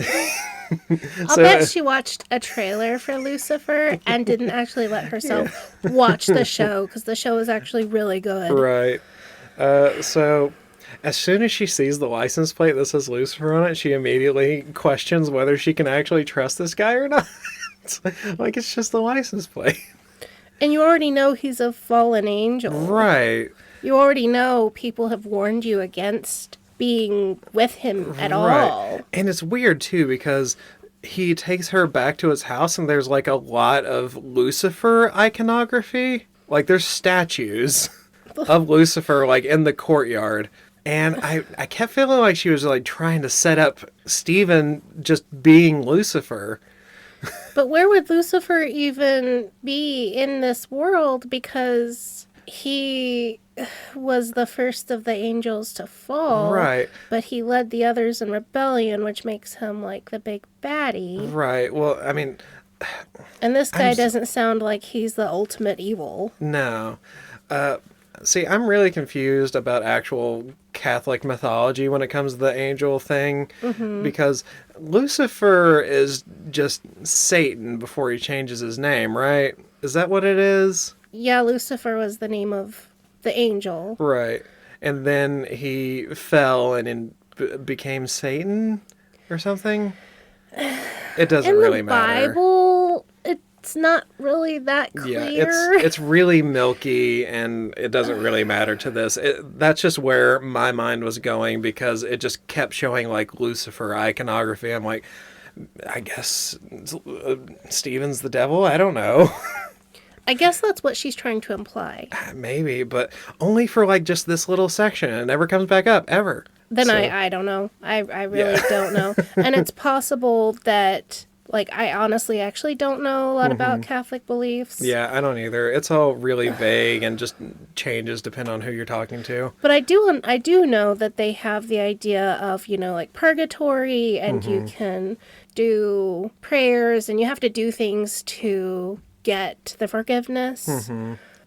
Speaker 1: bet she watched a trailer for Lucifer and didn't actually let herself watch the show, because the show is actually really good.
Speaker 2: Right. So, as soon as she sees the license plate that says Lucifer on it, she immediately questions whether she can actually trust this guy or not. Like, it's just the license plate.
Speaker 1: And you already know he's a fallen angel.
Speaker 2: Right.
Speaker 1: You already know people have warned you against being with him at all.
Speaker 2: And it's weird, too, because he takes her back to his house and there's, like, a lot of Lucifer iconography. Like, there's statues of Lucifer, like, in the courtyard. And I kept feeling like she was, like, trying to set up Steven just being Lucifer.
Speaker 1: But where would Lucifer even be in this world? Because he was the first of the angels to fall.
Speaker 2: Right.
Speaker 1: But he led the others in rebellion, which makes him like the big baddie.
Speaker 2: Right. Well, I mean...
Speaker 1: And this guy doesn't sound like he's the ultimate evil.
Speaker 2: No. See, I'm really confused about actual Catholic mythology when it comes to the angel thing, because Lucifer is just Satan before he changes his name, right? Is that what it is?
Speaker 1: Yeah, Lucifer was the name of the angel.
Speaker 2: Right. And then he fell and became Satan or something? It doesn't really matter.
Speaker 1: In the Bible, it's not really that clear.
Speaker 2: Yeah, it's really milky, and it doesn't really matter to this. That's just where my mind was going, because it just kept showing, like, Lucifer iconography. I'm like, I guess Steven's the devil. I don't know.
Speaker 1: I guess that's what she's trying to imply.
Speaker 2: Maybe, but only for like just this little section. It never comes back up ever.
Speaker 1: Then
Speaker 2: So,
Speaker 1: I don't know. I really don't know. And it's possible that, like, I honestly actually don't know a lot about Catholic beliefs.
Speaker 2: yeah, I don't either. It's all really vague and just changes depending on who you're talking to.
Speaker 1: But I do know that they have the idea of, like purgatory, and you can do prayers, and you have to do things to get the forgiveness.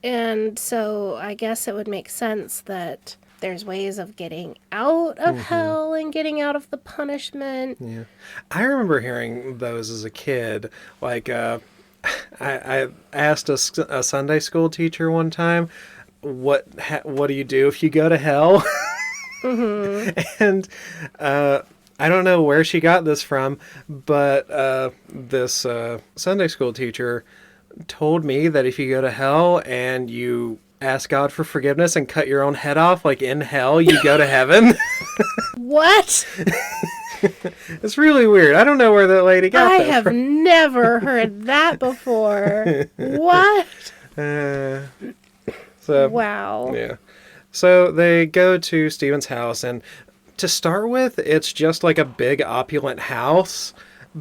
Speaker 1: And so I guess it would make sense that there's ways of getting out of hell and getting out of the punishment.
Speaker 2: Yeah. I remember hearing those as a kid. Like, I asked a Sunday school teacher one time, what do you do if you go to hell? And I don't know where she got this from, but this Sunday school teacher told me that if you go to hell and you ask God for forgiveness and cut your own head off, like in hell, you go to heaven.
Speaker 1: What?
Speaker 2: It's really weird. I don't know where that lady got
Speaker 1: I
Speaker 2: that
Speaker 1: have
Speaker 2: from.
Speaker 1: never heard that before. What?
Speaker 2: So
Speaker 1: Wow.
Speaker 2: yeah. So they go to Steven's house, and to start with, it's just like a big opulent house,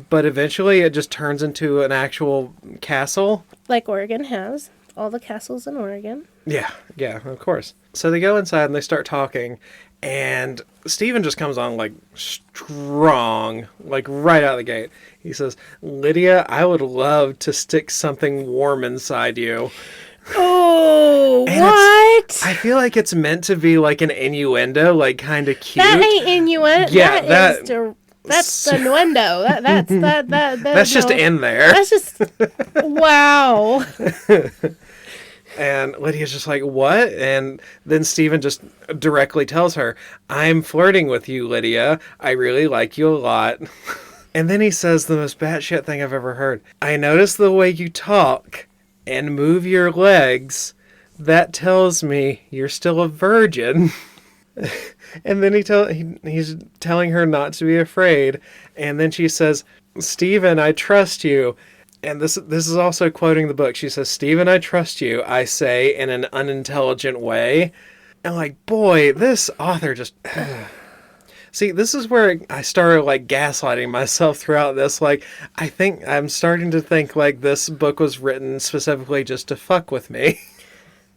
Speaker 2: but eventually it just turns into an actual castle.
Speaker 1: Like Oregon has. All the castles in Oregon.
Speaker 2: Yeah, of course. So they go inside and they start talking, and Steven just comes on like strong, like right out of the gate. He says, "Lydia, I would love to stick something warm inside you."
Speaker 1: Oh,
Speaker 2: And
Speaker 1: what?
Speaker 2: I feel like it's meant to be like an innuendo, like kind of cute.
Speaker 1: That ain't innuendo.
Speaker 2: Yeah,
Speaker 1: That's the innuendo.
Speaker 2: That's just in there.
Speaker 1: That's just wow.
Speaker 2: And Lydia's just like, what? And then Steven just directly tells her, I'm flirting with you, Lydia. I really like you a lot. And then he says the most batshit thing I've ever heard. I notice the way you talk and move your legs. That tells me you're still a virgin. And then he's telling her not to be afraid. And then she says, Steven, I trust you. And this is also quoting the book. She says, Steven, I trust you, I say in an unintelligent way. And like, boy, this author just... See, this is where I started like gaslighting myself throughout this. Like, I think I'm starting to think like this book was written specifically just to fuck with me.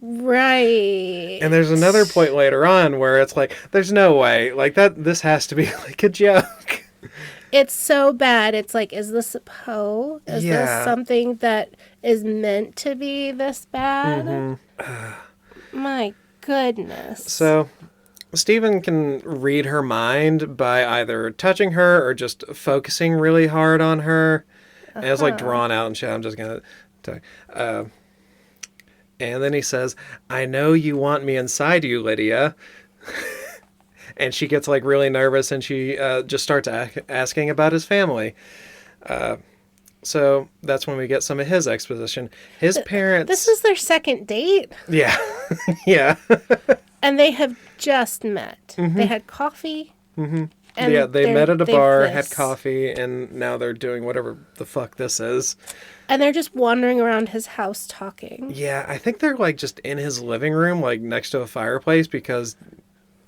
Speaker 1: Right.
Speaker 2: And there's another point later on where it's like, there's no way. Like, this has to be like a joke.
Speaker 1: It's so bad. It's like, is this a Poe? Is this something that is meant to be this bad? My goodness.
Speaker 2: So, Steven can read her mind by either touching her or just focusing really hard on her. And it's like drawn out and shit. I'm just going to... and then he says, I know you want me inside you, Lydia. And she gets like really nervous, and she just starts asking about his family. So that's when we get some of his exposition. His parents...
Speaker 1: This is their second date?
Speaker 2: Yeah. Yeah.
Speaker 1: And they have just met. They had coffee.
Speaker 2: And yeah, they met at a bar, had coffee, and now they're doing whatever the fuck this is.
Speaker 1: And they're just wandering around his house talking.
Speaker 2: Yeah, I think they're like just in his living room, like next to a fireplace, because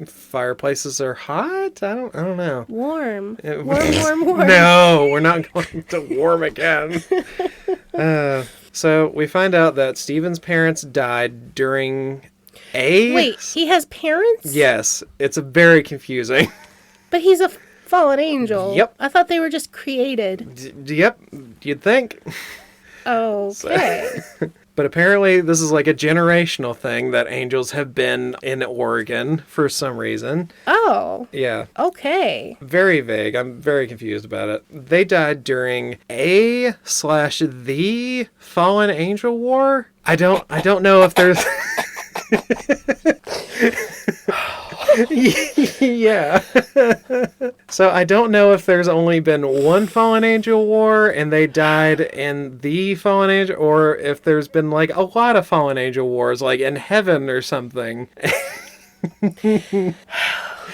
Speaker 2: fireplaces are hot. I don't know.
Speaker 1: Warm. Warm.
Speaker 2: No, we're not going to warm again. So we find out that Steven's parents died during
Speaker 1: Wait, he has parents?
Speaker 2: Yes, it's very confusing.
Speaker 1: But he's a fallen angel.
Speaker 2: Yep.
Speaker 1: I thought they were just created.
Speaker 2: Yep, you'd think.
Speaker 1: Okay.
Speaker 2: But apparently this is like a generational thing that angels have been in Oregon for some reason.
Speaker 1: Oh.
Speaker 2: Yeah.
Speaker 1: Okay.
Speaker 2: Very vague. I'm very confused about it. They died during the Fallen Angel War. I don't know if there's... Yeah. So I don't know if there's only been one Fallen Angel War and they died in the Fallen Angel, or if there's been like a lot of Fallen Angel Wars, like in heaven or something.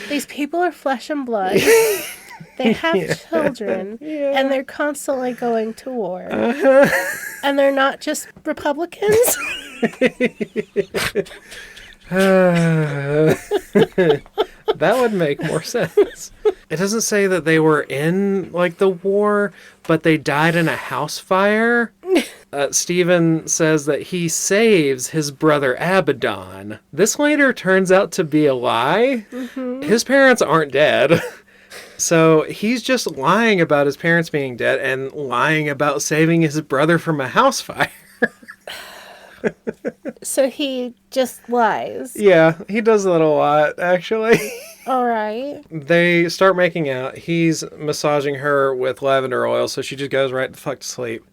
Speaker 1: These people are flesh and blood. They have children,
Speaker 2: Yeah.
Speaker 1: and they're constantly going to war.
Speaker 2: Uh-huh.
Speaker 1: And they're not just Republicans.
Speaker 2: That would make more sense. It doesn't say that they were in, like, the war, but they died in a house fire. Stephen says that he saves his brother Abaddon. This later turns out to be a lie. Mm-hmm. His parents aren't dead. So he's just lying about his parents being dead and lying about saving his brother from a house fire.
Speaker 1: So he just lies.
Speaker 2: Yeah, he does that a lot, actually.
Speaker 1: All right.
Speaker 2: They start making out. He's massaging her with lavender oil, so she just goes right the fuck to sleep.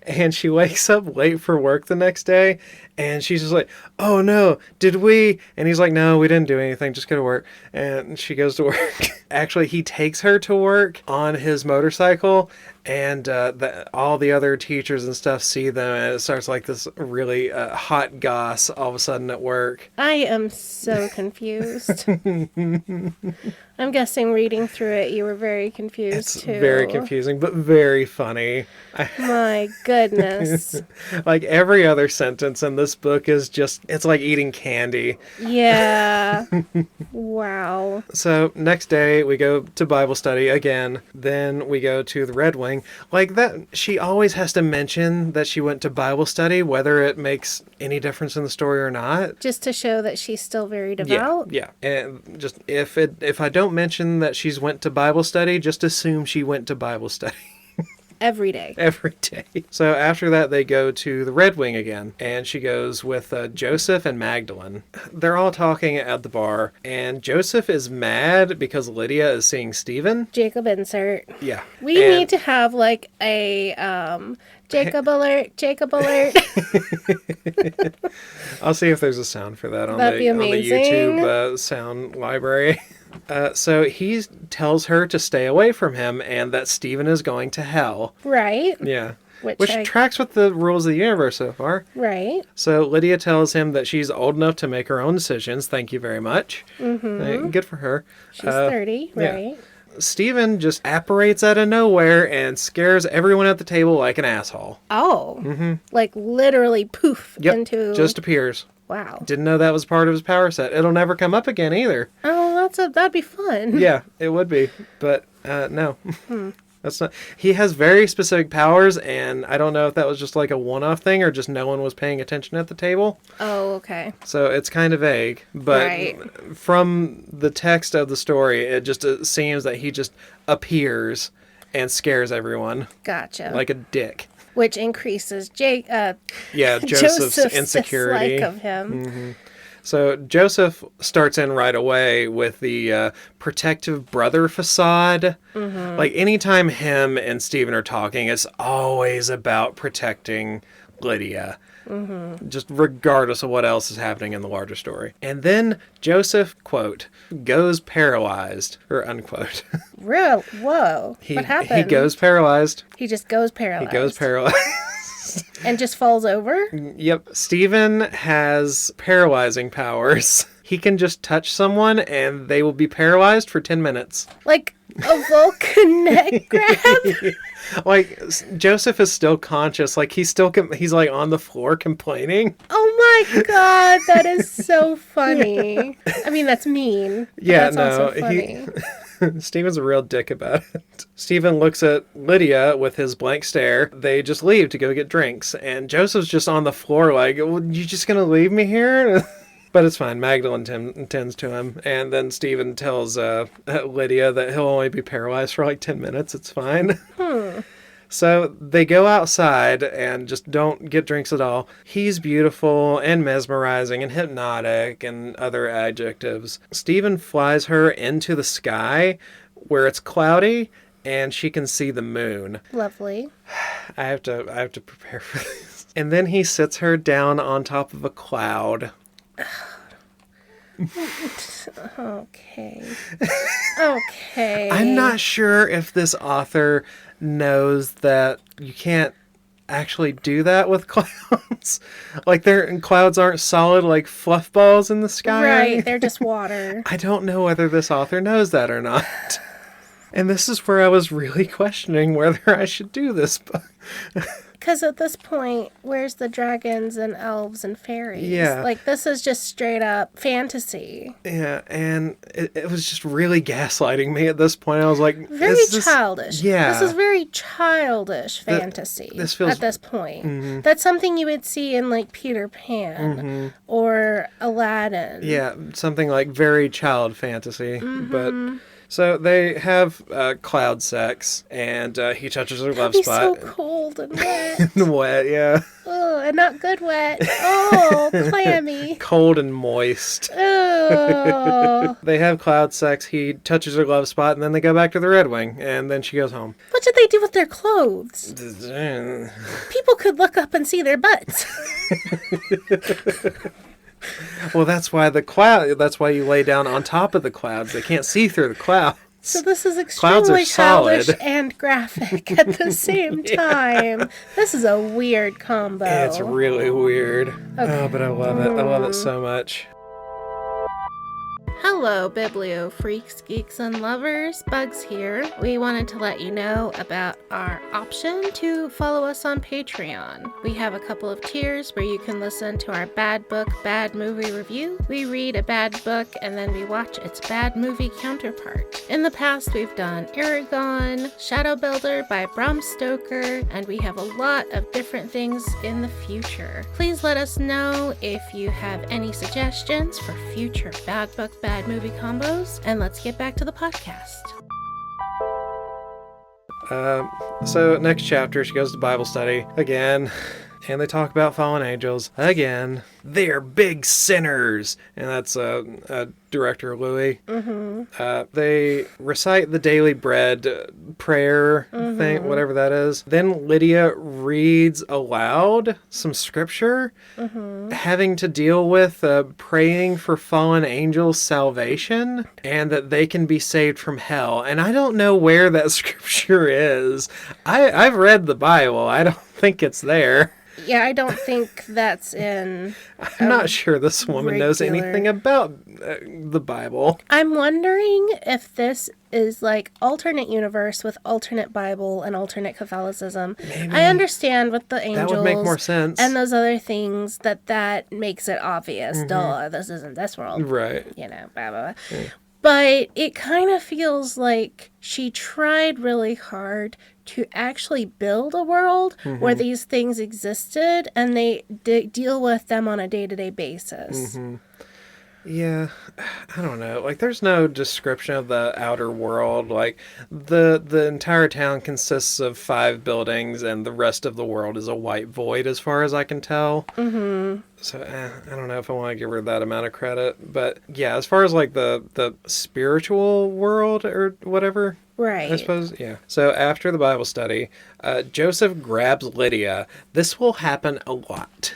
Speaker 2: And she wakes up late for work the next day, and she's just like, oh no, did we? And he's like, no, we didn't do anything, just go to work. And she goes to work. Actually, he takes her to work on his motorcycle, and all the other teachers and stuff see them, and it starts like this really hot goss all of a sudden at work.
Speaker 1: I am so confused. I'm guessing reading through it, you were very confused too.
Speaker 2: Very confusing, but very funny.
Speaker 1: My goodness.
Speaker 2: Like every other sentence in this book is just, it's like eating candy.
Speaker 1: Yeah. Wow.
Speaker 2: So next day we go to Bible study again. Then we go to the Red Wing. Like that, she always has to mention that she went to Bible study, whether it makes any difference in the story or not.
Speaker 1: Just to show that she's still very devout?
Speaker 2: Yeah. And just if I don't mention that she's went to Bible study, just assume she went to Bible study.
Speaker 1: Every day.
Speaker 2: Every day. So after that, they go to the Red Wing again, and she goes with Joseph and Magdalene. They're all talking at the bar, and Joseph is mad because Lydia is seeing Stephen.
Speaker 1: Jacob insert.
Speaker 2: Yeah.
Speaker 1: We need to have like a Jacob alert, Jacob alert.
Speaker 2: I'll see if there's a sound for that on
Speaker 1: That'd be
Speaker 2: on the
Speaker 1: amazing.
Speaker 2: YouTube sound library. So he tells her to stay away from him and that Stephen is going to hell.
Speaker 1: Right.
Speaker 2: Yeah.
Speaker 1: Which
Speaker 2: tracks with the rules of the universe so far.
Speaker 1: Right.
Speaker 2: So Lydia tells him that she's old enough to make her own decisions. Thank you very much. Mm-hmm. Good for her.
Speaker 1: She's 30,
Speaker 2: yeah.
Speaker 1: right?
Speaker 2: Stephen just apparates out of nowhere and scares everyone at the table like an asshole.
Speaker 1: Oh. Mm-hmm. Like literally poof into...
Speaker 2: just appears.
Speaker 1: Wow.
Speaker 2: Didn't know that was part of his power set. It'll never come up again either.
Speaker 1: Oh, that'd be fun.
Speaker 2: Yeah, it would be. But no. That's not. He has very specific powers, and I don't know if that was just like a one-off thing or just no one was paying attention at the table.
Speaker 1: Oh, okay.
Speaker 2: So it's kind of vague. But from the text of the story, it just seems that he just appears and scares everyone.
Speaker 1: Gotcha.
Speaker 2: Like a dick.
Speaker 1: Which increases
Speaker 2: Joseph's insecurity.
Speaker 1: Dislike of him.
Speaker 2: Mm-hmm. So Joseph starts in right away with the protective brother facade. Mm-hmm. Like anytime him and Stephen are talking, it's always about protecting Lydia. Mm-hmm. Just regardless of what else is happening in the larger story. And then Joseph, quote, goes paralyzed, or unquote.
Speaker 1: Real? Whoa. What happened?
Speaker 2: He goes paralyzed.
Speaker 1: He just goes paralyzed.
Speaker 2: He goes paralyzed.
Speaker 1: And just falls over?
Speaker 2: Yep. Stephen has paralyzing powers. He can just touch someone and they will be paralyzed for 10 minutes.
Speaker 1: Like a Vulcan neck grab?
Speaker 2: Like, Joseph is still conscious. Like, he's like on the floor complaining.
Speaker 1: Oh my god, that is so funny. I mean, that's mean.
Speaker 2: Yeah,
Speaker 1: that's also funny.
Speaker 2: Stephen's a real dick about it. Stephen looks at Lydia with his blank stare. They just leave to go get drinks. And Joseph's just on the floor like, well, you just gonna leave me here? But it's fine. Magdalene tends to him. And then Stephen tells Lydia that he'll only be paralyzed for like 10 minutes. It's fine. So they go outside and just don't get drinks at all. He's beautiful and mesmerizing and hypnotic and other adjectives. Stephen flies her into the sky where it's cloudy and she can see the moon.
Speaker 1: Lovely.
Speaker 2: I have to prepare for this. And then he sits her down on top of a cloud.
Speaker 1: Okay. Okay.
Speaker 2: I'm not sure if this author knows that you can't actually do that with clouds. Like, clouds aren't solid like fluff balls in the sky.
Speaker 1: Right, they're just water.
Speaker 2: I don't know whether this author knows that or not. And this is where I was really questioning whether I should do this book.
Speaker 1: Because at this point, where's the dragons and elves and fairies?
Speaker 2: Yeah.
Speaker 1: Like, this is just straight up fantasy.
Speaker 2: Yeah, and it was just really gaslighting me at this point. I was like...
Speaker 1: Very childish.
Speaker 2: Yeah.
Speaker 1: This is very childish fantasy
Speaker 2: this feels...
Speaker 1: at this point. That's something you would see in, like, Peter Pan or Aladdin.
Speaker 2: Yeah, something like very child fantasy. But... So they have cloud sex, and he touches her love spot.
Speaker 1: That'd be so cold and wet.
Speaker 2: And wet, yeah.
Speaker 1: Oh, and not good wet. Oh, clammy.
Speaker 2: Cold and moist.
Speaker 1: Oh.
Speaker 2: They have cloud sex, he touches her love spot, and then they go back to the Red Wing, and then she goes home.
Speaker 1: What did they do with their clothes? People could look up and see their butts.
Speaker 2: Well, that's why you lay down on top of the clouds. They can't see through the clouds.
Speaker 1: So this is extremely childish and graphic at the same time. This is a weird combo.
Speaker 2: It's really weird.
Speaker 1: Okay.
Speaker 2: Oh, but I love it. I love it so much.
Speaker 1: Hello, Biblio freaks, geeks, and lovers. Bugs here. We wanted to let you know about our option to follow us on Patreon. We have a couple of tiers where you can listen to our bad book, bad movie review. We read a bad book and then we watch its bad movie counterpart. In the past, we've done Aragon, Shadow Builder by Bram Stoker, and we have a lot of different things in the future. Please let us know if you have any suggestions for future bad book, bad movie combos, and let's get back to the podcast.
Speaker 2: So next chapter, she goes to Bible study again, and they talk about fallen angels again. They're big sinners, and that's Director Louis. They recite the daily bread prayer thing, whatever that is. Then Lydia reads aloud some scripture having to deal with praying for fallen angels' salvation and that they can be saved from hell. And I don't know where that scripture is. I've read the Bible. I don't think it's there.
Speaker 1: Yeah, I don't think that's in...
Speaker 2: I'm not sure this woman knows anything about the Bible.
Speaker 1: I'm wondering if this is like alternate universe with alternate Bible and alternate Catholicism.
Speaker 2: Maybe.
Speaker 1: I understand with the angels.
Speaker 2: That would make more sense.
Speaker 1: And those other things that makes it obvious. Duh, this isn't this world.
Speaker 2: Right.
Speaker 1: You know, blah, blah, blah. Yeah. But it kind of feels like she tried really hard to actually build a world where these things existed and they deal with them on a day-to-day basis.
Speaker 2: Yeah, I don't know. Like, there's no description of the outer world. Like, the entire town consists of 5 buildings, and the rest of the world is a white void, as far as I can tell. So, I don't know if I want to give her that amount of credit. But, yeah, as far as, like, the spiritual world or whatever...
Speaker 1: Right.
Speaker 2: I suppose, yeah. So after the Bible study, Joseph grabs Lydia. This will happen a lot.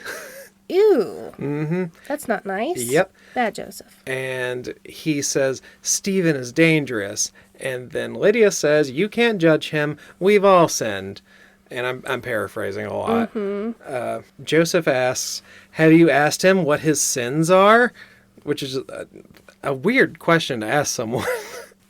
Speaker 1: Ew. That's not nice.
Speaker 2: Yep.
Speaker 1: Bad Joseph.
Speaker 2: And he says, Stephen is dangerous. And then Lydia says, you can't judge him. We've all sinned. And I'm paraphrasing a lot. Joseph asks, have you asked him what his sins are? Which is a weird question to ask someone.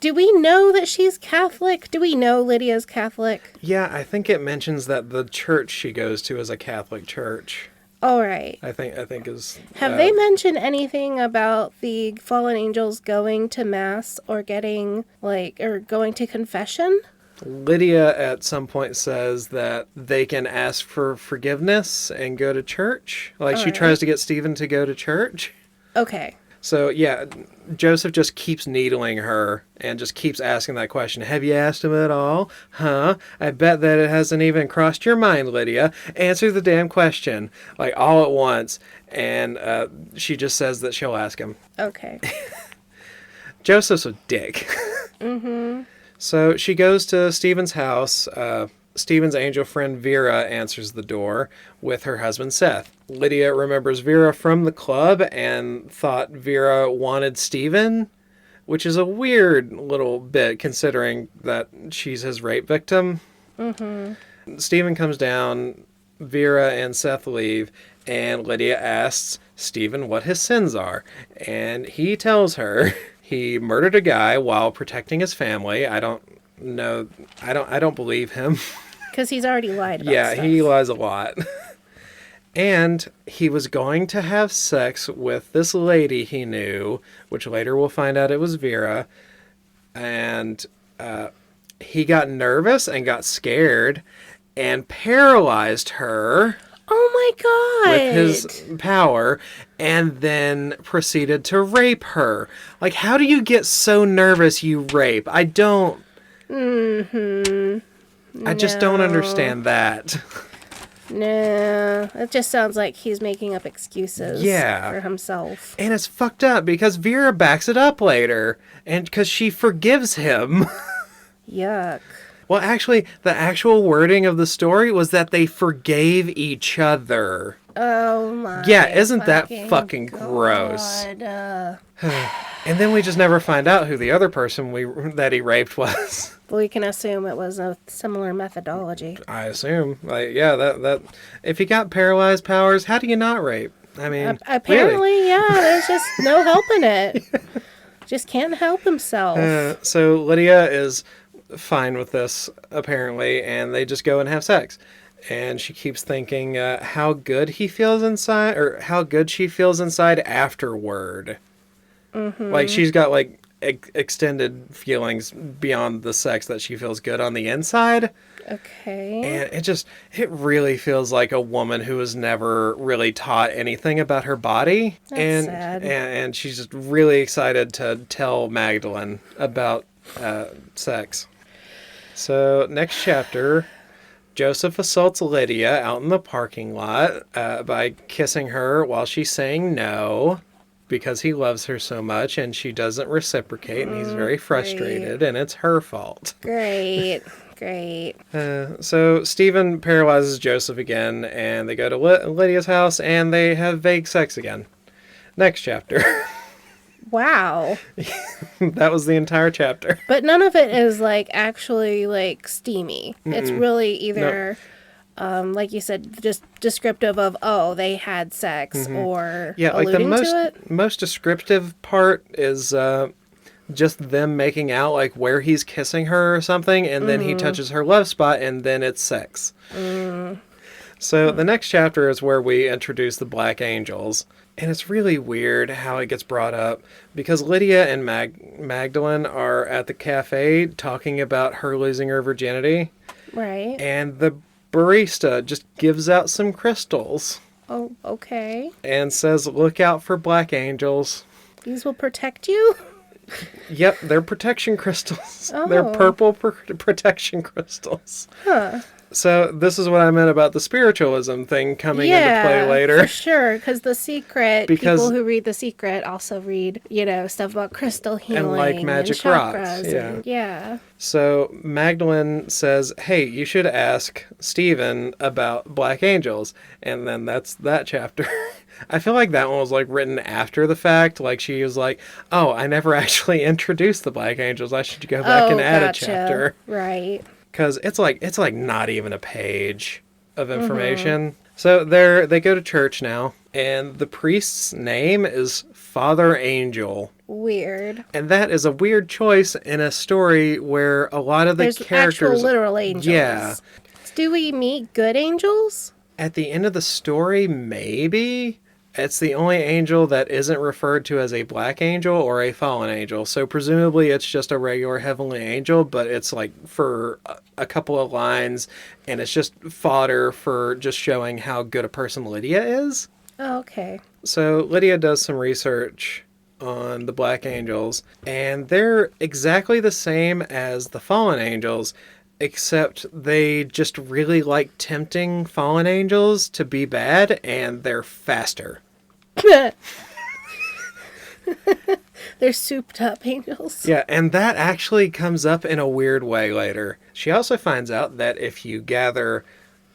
Speaker 1: Do we know that she's Catholic? Do we know Lydia's Catholic?
Speaker 2: Yeah, I think it mentions that the church she goes to is a Catholic church.
Speaker 1: All right.
Speaker 2: I think is...
Speaker 1: Have they mentioned anything about the fallen angels going to mass or getting, or going to confession?
Speaker 2: Lydia at some point says that they can ask for forgiveness and go to church. Like, she tries to get Stephen to go to church.
Speaker 1: Okay.
Speaker 2: So, yeah, Joseph just keeps needling her and just keeps asking that question. Have you asked him at all? Huh? I bet that it hasn't even crossed your mind, Lydia. Answer the damn question. Like, all at once. And she just says that she'll ask him.
Speaker 1: Okay.
Speaker 2: Joseph's a dick. So she goes to Stephen's house. Stephen's angel friend Vera answers the door with her husband Seth. Lydia remembers Vera from the club and thought Vera wanted Stephen, which is a weird little bit considering that she's his rape victim. Stephen comes down. Vera and Seth leave, and Lydia asks Stephen what his sins are. And he tells her he murdered a guy while protecting his family. I don't know. I don't believe him.
Speaker 1: Because he's already lied about
Speaker 2: Yeah,
Speaker 1: stuff.
Speaker 2: he lies a lot. And he was going to have sex with this lady he knew, which later we'll find out it was Vera. And he got nervous and got scared and paralyzed her
Speaker 1: Oh my God.
Speaker 2: with his power, and then proceeded to rape her. Like, how do you get so nervous you rape? I don't... I just don't understand that.
Speaker 1: No, it just sounds like he's making up excuses for himself.
Speaker 2: And it's fucked up because Vera backs it up later, and because she forgives him.
Speaker 1: Yuck.
Speaker 2: Well, actually, the actual wording of the story was that they forgave each other.
Speaker 1: Oh my.
Speaker 2: Yeah, isn't that fucking gross? And then we just never find out who the other person that he raped was.
Speaker 1: We can assume it was a similar methodology.
Speaker 2: I assume. Like, yeah, that if he got paralyzed powers, how do you not rape? I mean,
Speaker 1: apparently,
Speaker 2: really?
Speaker 1: yeah, there's just no helping it. Just can't help himself.
Speaker 2: So Lydia is fine with this, apparently, and they just go and have sex. And she keeps thinking how good he feels inside, or how good she feels inside afterward. Like, she's got, like, extended feelings beyond the sex that she feels good on the inside.
Speaker 1: Okay.
Speaker 2: And it really feels like a woman who was never really taught anything about her body.
Speaker 1: That's sad.
Speaker 2: And she's just really excited to tell Magdalene about sex. So, next chapter, Joseph assaults Lydia out in the parking lot by kissing her while she's saying no, because he loves her so much and she doesn't reciprocate, and he's very frustrated, and it's her fault.
Speaker 1: Great.
Speaker 2: So Stephen paralyzes Joseph again, and they go to Lydia's house, and they have vague sex again. Next chapter.
Speaker 1: Wow.
Speaker 2: That was the entire chapter.
Speaker 1: But none of it is, like, actually, like, steamy. It's really either... like you said, just descriptive of, oh, they had sex, or alluding to it.
Speaker 2: Most descriptive part is just them making out, like where he's kissing her or something, and then he touches her love spot, and then it's sex. So the next chapter is where we introduce the Black Angels, and it's really weird how it gets brought up, because Lydia and Magdalene are at the cafe talking about her losing her virginity.
Speaker 1: Right.
Speaker 2: And the barista just gives out some crystals.
Speaker 1: Oh, okay.
Speaker 2: And says, look out for Black Angels.
Speaker 1: These will protect you?
Speaker 2: Yep, they're protection crystals.
Speaker 1: Oh.
Speaker 2: They're purple protection crystals.
Speaker 1: Huh.
Speaker 2: So this is what I meant about the spiritualism thing coming into play later.
Speaker 1: For sure, because The Secret, people who read The Secret also read, stuff about crystal healing
Speaker 2: and like magic rocks.
Speaker 1: Yeah.
Speaker 2: So Magdalene says, hey, you should ask Stephen about Black Angels. And then that's that chapter. I feel like that one was like written after the fact. Like she was like, oh, I never actually introduced the Black Angels. I should go back and add a chapter.
Speaker 1: Right.
Speaker 2: Because it's like not even a page of information. So they go to church now, and the priest's name is Father Angel.
Speaker 1: Weird.
Speaker 2: And that is a weird choice in a story where a lot of the
Speaker 1: There's
Speaker 2: characters...
Speaker 1: actual literal angels.
Speaker 2: Yeah.
Speaker 1: Do we meet good angels?
Speaker 2: At the end of the story, maybe. It's the only angel that isn't referred to as a black angel or a fallen angel. So presumably it's just a regular heavenly angel, but it's like for a couple of lines, and it's just fodder for just showing how good a person Lydia is.
Speaker 1: Oh, okay.
Speaker 2: So Lydia does some research on the black angels, and they're exactly the same as the fallen angels, except they just really like tempting fallen angels to be bad, and they're faster.
Speaker 1: They're souped up angels.
Speaker 2: Yeah, and that actually comes up in a weird way later. She also finds out that if you gather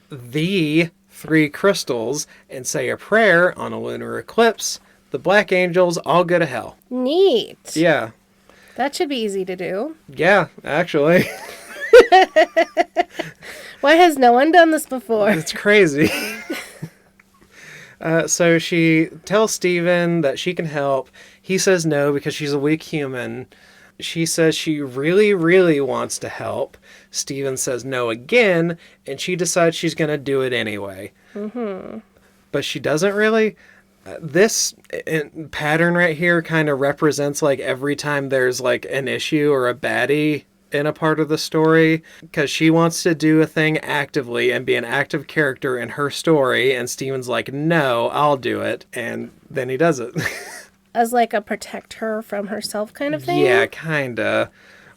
Speaker 2: the 3 crystals and say a prayer on a lunar eclipse, the black angels all go to hell.
Speaker 1: Neat.
Speaker 2: Yeah.
Speaker 1: That should be easy to do.
Speaker 2: Yeah, actually.
Speaker 1: Why has no one done this before?
Speaker 2: It's crazy. So she tells Steven that she can help. He says no because she's a weak human. She says she really, really wants to help. Steven says no again, and she decides she's going to do it anyway. Mm-hmm. But she doesn't really. This pattern right here kind of represents like every time there's like an issue or a baddie in a part of the story, because she wants to do a thing actively and be an active character in her story, and Steven's like, no, I'll do it, and then he does it.
Speaker 1: As like a protect her from herself kind of thing?
Speaker 2: Yeah, kinda.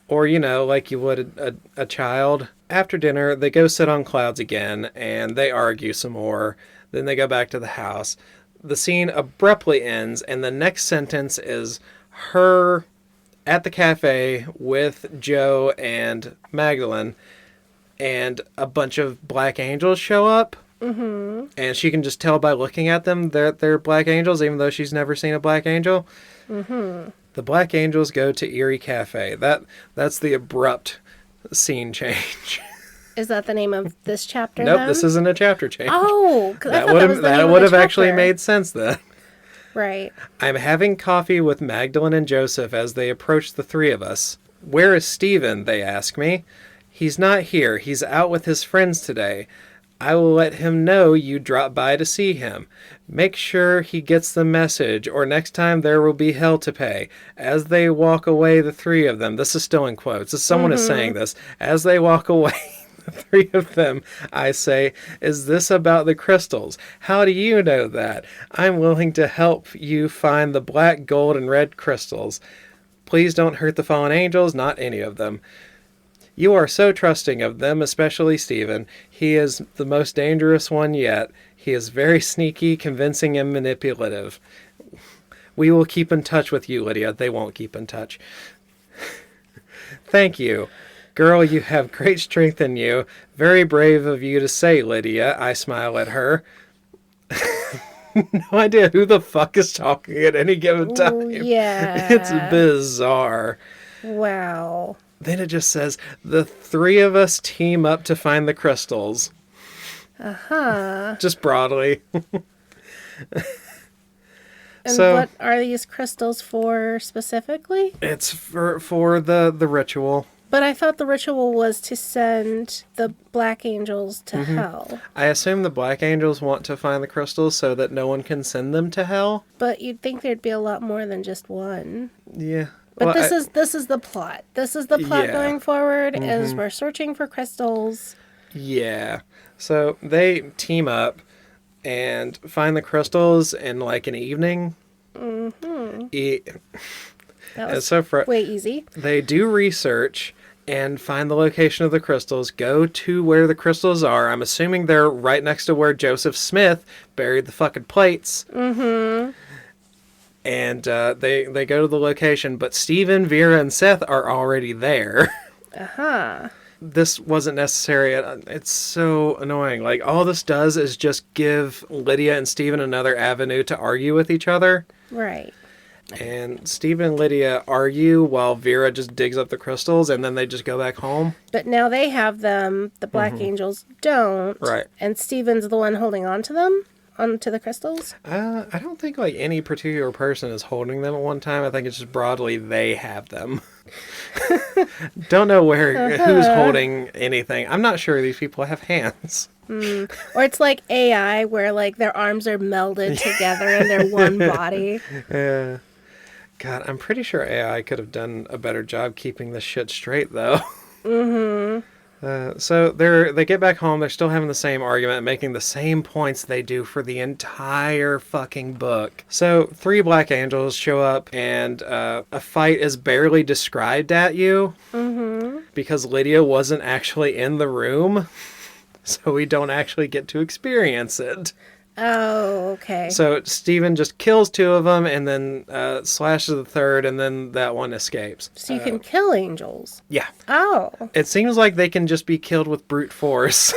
Speaker 2: Or, you know, like you would a child. After dinner, they go sit on clouds again, and they argue some more. Then they go back to the house. The scene abruptly ends, and the next sentence is her at the cafe with Joe and Magdalene, and a bunch of black angels show up. Mm-hmm. And she can just tell by looking at them that they're black angels, even though she's never seen a black angel. Mm-hmm. The black angels go to Erie Cafe. That's the abrupt scene change.
Speaker 1: Is that the name of this chapter?
Speaker 2: Nope,
Speaker 1: then?
Speaker 2: This isn't a chapter change.
Speaker 1: Oh,
Speaker 2: that would have actually made sense then.
Speaker 1: Right.
Speaker 2: I'm having coffee with Magdalene and Joseph as they approach the three of us. Where is Stephen? They ask me. He's not here. He's out with his friends today. I will let him know you dropped by to see him. Make sure he gets the message, or next time there will be hell to pay. As they walk away, the three of them, this is still in quotes, someone is saying this, as they walk away, the three of them, I say, is this about the crystals? How do you know that? I'm willing to help you find the black, gold, and red crystals. Please don't hurt the fallen angels, not any of them. You are so trusting of them, especially Stephen. He is the most dangerous one yet. He is very sneaky, convincing, and manipulative. We will keep in touch with you, Lydia. They won't keep in touch. Thank you. Girl, you have great strength in you. Very brave of you to say, Lydia. I smile at her. No idea who the fuck is talking at any given time.
Speaker 1: Yeah.
Speaker 2: It's bizarre.
Speaker 1: Wow.
Speaker 2: Then it just says, the three of us team up to find the crystals.
Speaker 1: Uh-huh.
Speaker 2: Just broadly.
Speaker 1: And
Speaker 2: so,
Speaker 1: what are these crystals for specifically?
Speaker 2: It's for the ritual.
Speaker 1: But I thought the ritual was to send the black angels to hell.
Speaker 2: I assume the black angels want to find the crystals so that no one can send them to hell.
Speaker 1: But you'd think there'd be a lot more than just one.
Speaker 2: Yeah.
Speaker 1: But
Speaker 2: well,
Speaker 1: this is the plot. This is the plot going forward, is we're searching for crystals.
Speaker 2: Yeah. So they team up and find the crystals in like an evening. Mm-hmm.
Speaker 1: That was
Speaker 2: so
Speaker 1: way easy.
Speaker 2: They do research and find the location of the crystals, go to where the crystals are. I'm assuming they're right next to where Joseph Smith buried the fucking plates. Mm-hmm. And they go to the location, but Stephen, Vera, and Seth are already there. Uh-huh. This wasn't necessary. It's so annoying. Like, all this does is just give Lydia and Stephen another avenue to argue with each other.
Speaker 1: Right.
Speaker 2: And Stephen and Lydia argue while Vera just digs up the crystals, and then they just go back home.
Speaker 1: But now they have them. The Black Angels don't.
Speaker 2: Right.
Speaker 1: And Stephen's the one holding on to them? Onto the crystals?
Speaker 2: I don't think like any particular person is holding them at one time. I think it's just broadly they have them. Don't know who's holding anything. I'm not sure these people have hands.
Speaker 1: Or it's like AI where like their arms are melded together and they're one body.
Speaker 2: Yeah. God, I'm pretty sure AI could have done a better job keeping this shit straight though. Mm-hmm. So they get back home. They're still having the same argument, making the same points they do for the entire fucking book. So 3 black angels show up, and a fight is barely described at you because Lydia wasn't actually in the room, so we don't actually get to experience it.
Speaker 1: Oh, okay.
Speaker 2: So Stephen just kills 2 of them and then slashes the third, and then that one escapes.
Speaker 1: So you can kill angels?
Speaker 2: Yeah.
Speaker 1: Oh.
Speaker 2: It seems like they can just be killed with brute force.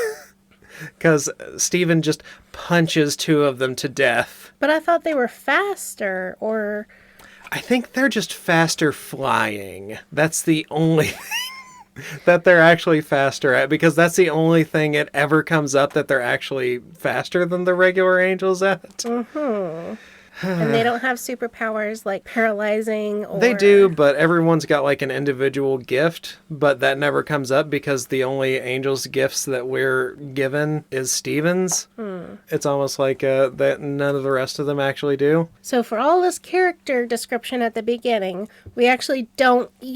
Speaker 2: Because Stephen just punches 2 of them to death.
Speaker 1: But I thought they were faster, or...
Speaker 2: I think they're just faster flying. That's the only thing. that they're actually faster at, because that's the only thing it ever comes up that they're actually faster than the regular angels at.
Speaker 1: Mm-hmm. And they don't have superpowers like paralyzing or...
Speaker 2: They do, but everyone's got like an individual gift, but that never comes up because the only angel's gifts that we're given is Steven's. It's almost like that none of the rest of them actually do.
Speaker 1: So for all this character description at the beginning, we actually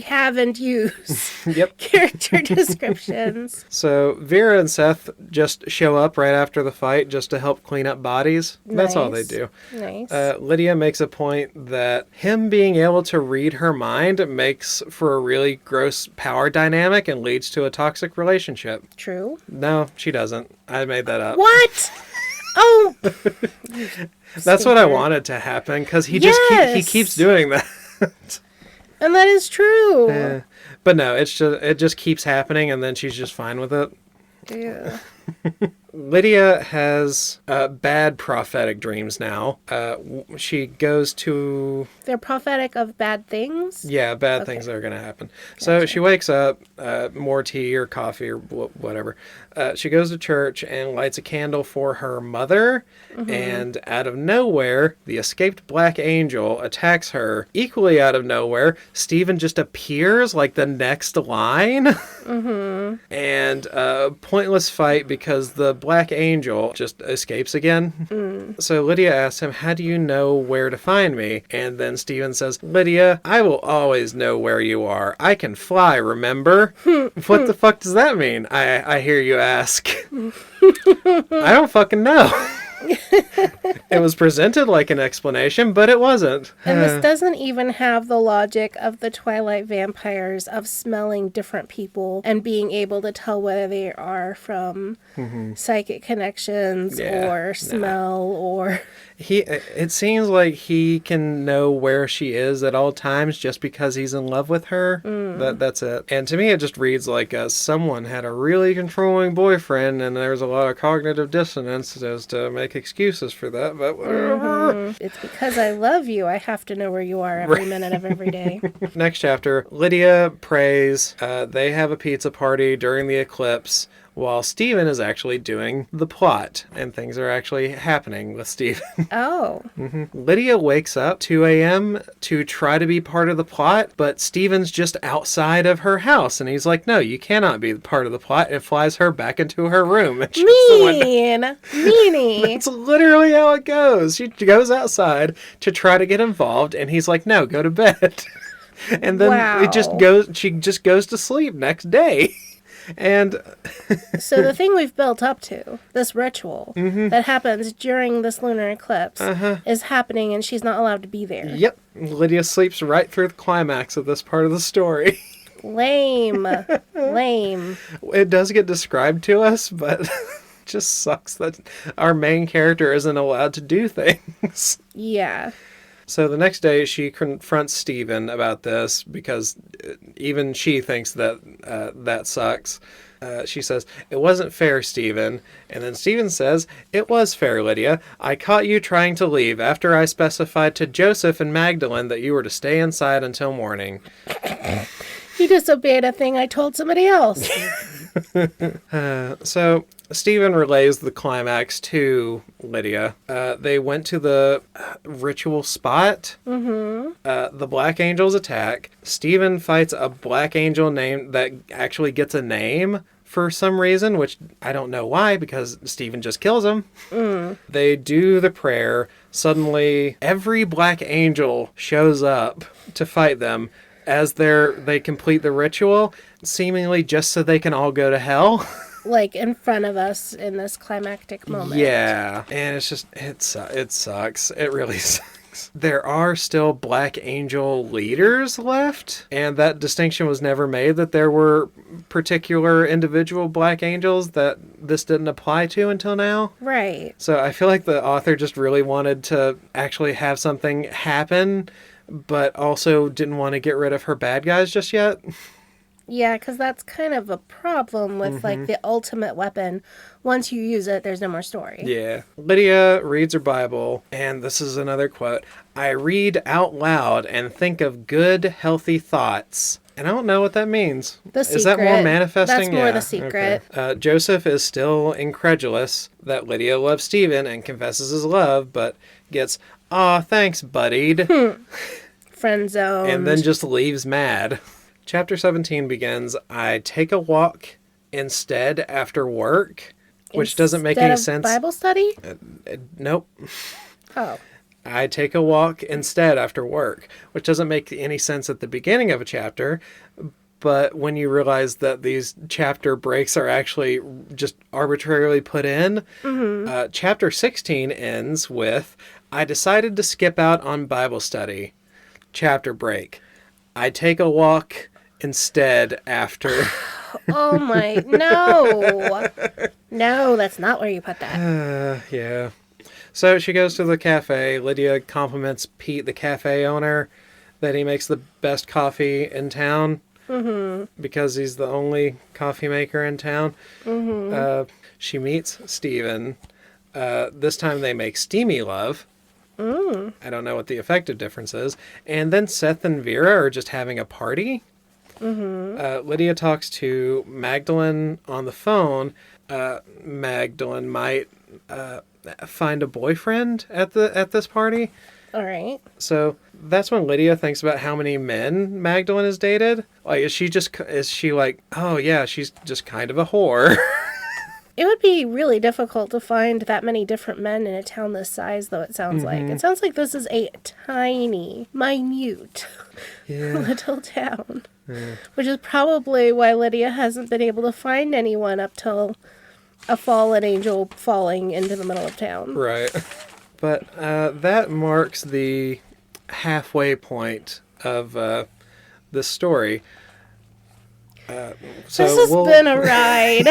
Speaker 1: haven't used
Speaker 2: Yep.
Speaker 1: character descriptions.
Speaker 2: So Vera and Seth just show up right after the fight just to help clean up bodies. That's all they
Speaker 1: Nice.
Speaker 2: do.
Speaker 1: Nice.
Speaker 2: Lydia makes a point that him being able to read her mind makes for a really gross power dynamic and leads to a toxic relationship.
Speaker 1: True.
Speaker 2: No, she doesn't. I made that up.
Speaker 1: What? Oh!
Speaker 2: That's what I
Speaker 1: Stinker.
Speaker 2: wanted to happen, because he
Speaker 1: Yes!
Speaker 2: keeps doing that.
Speaker 1: And that is true.
Speaker 2: Yeah. But no, it just keeps happening, and then she's just fine with it.
Speaker 1: Yeah.
Speaker 2: Lydia has bad prophetic dreams now. She goes to...
Speaker 1: They're prophetic of bad things?
Speaker 2: Yeah, bad things that are going to happen. So she wakes up, more tea or coffee or whatever. She goes to church and lights a candle for her mother. And out of nowhere, the escaped black angel attacks her. Equally out of nowhere, Stephen just appears like the next line. And a pointless fight because the black angel just escapes again. So Lydia asks him, "How do you know where to find me?" And then Stephen says, "Lydia, I will always know where you are. I can fly, remember?" What the fuck does that mean? I hear you ask. I don't fucking know. It was presented like an explanation, but it wasn't.
Speaker 1: And this doesn't even have the logic of the Twilight vampires of smelling different people and being able to tell whether they are from psychic connections or smell or...
Speaker 2: It seems like he can know where she is at all times just because he's in love with her. That's it. And to me, it just reads like someone had a really controlling boyfriend, and there's a lot of cognitive dissonance as to make excuses for that. But whatever.
Speaker 1: It's because I love you. I have to know where you are every minute of every day.
Speaker 2: Next chapter, Lydia prays. They have a pizza party during the eclipse, while Stephen is actually doing the plot, and things are actually happening with Stephen.
Speaker 1: Oh.
Speaker 2: Lydia wakes up 2 a.m. to try to be part of the plot, but Stephen's just outside of her house, and he's like, "No, you cannot be part of the plot," and flies her back into her room. And shuts the window.
Speaker 1: Meanie.
Speaker 2: That's literally how it goes. She goes outside to try to get involved, and he's like, "No, go to bed." And then she just goes to sleep next day. And
Speaker 1: So the thing we've built up to, this ritual that happens during this lunar eclipse, is happening and she's not allowed to be there.
Speaker 2: Yep, Lydia sleeps right through the climax of this part of the story.
Speaker 1: Lame. Lame.
Speaker 2: It does get described to us, but it just sucks that our main character isn't allowed to do things.
Speaker 1: Yeah.
Speaker 2: So the next day, she confronts Stephen about this because even she thinks that that sucks. She says, "It wasn't fair, Stephen." And then Stephen says, "It was fair, Lydia. I caught you trying to leave after I specified to Joseph and Magdalene that you were to stay inside until morning."
Speaker 1: You disobeyed a thing I told somebody else.
Speaker 2: So Stephen relays the climax to Lydia. They went to the ritual spot. The Black Angels attack. Stephen fights a Black Angel name that actually gets a name for some reason, which I don't know why, because Stephen just kills him. They do the prayer. Suddenly, every Black Angel shows up to fight them as they complete the ritual, seemingly just so they can all go to hell.
Speaker 1: Like in front of us in this climactic moment.
Speaker 2: Yeah, and it's just, it sucks. It really sucks. There are still Black Angel leaders left, and that distinction was never made that there were particular individual Black Angels that this didn't apply to until now.
Speaker 1: Right.
Speaker 2: So I feel like the author just really wanted to actually have something happen, but also didn't want to get rid of her bad guys just yet.
Speaker 1: Yeah, because that's kind of a problem with, like, the ultimate weapon. Once you use it, there's no more story.
Speaker 2: Yeah. Lydia reads her Bible, and this is another quote. "I read out loud and think of good, healthy thoughts." And I don't know what that means.
Speaker 1: The
Speaker 2: Is that more
Speaker 1: secret.
Speaker 2: manifesting?
Speaker 1: That's more
Speaker 2: Yeah,
Speaker 1: the secret.
Speaker 2: Okay. Joseph is still incredulous that Lydia loves Stephen and confesses his love, but gets, "Aw, thanks, buddied."
Speaker 1: Friend zone.
Speaker 2: And then just leaves mad. Chapter 17 begins, "I take a walk instead after work," which doesn't make any sense.
Speaker 1: Bible study?
Speaker 2: Nope.
Speaker 1: Oh.
Speaker 2: "I take a walk instead after work," which doesn't make any sense at the beginning of a chapter. But when you realize that these chapter breaks are actually just arbitrarily put in, chapter 16 ends with, "I decided to skip out on Bible study. Chapter break. I take a walk instead after."
Speaker 1: Oh my, no. No, that's not where you put that.
Speaker 2: Yeah. So she goes to the cafe. Lydia compliments Pete, the cafe owner, that he makes the best coffee in town. Because he's the only coffee maker in town. She meets Stephen. This time they make steamy love. I don't know what the effective difference is. And then Seth and Vera are just having a party. Lydia talks to Magdalene on the phone. Magdalene might find a boyfriend at this party.
Speaker 1: All right.
Speaker 2: So that's when Lydia thinks about how many men Magdalene has dated. Like, is she like, oh yeah, she's just kind of a whore.
Speaker 1: It would be really difficult to find that many different men in a town this size, though, it sounds like. It sounds like this is a tiny, minute little town. Which is probably why Lydia hasn't been able to find anyone up till a fallen angel falling into the middle of town.
Speaker 2: Right. But that marks the halfway point of this story. So
Speaker 1: this has been a ride.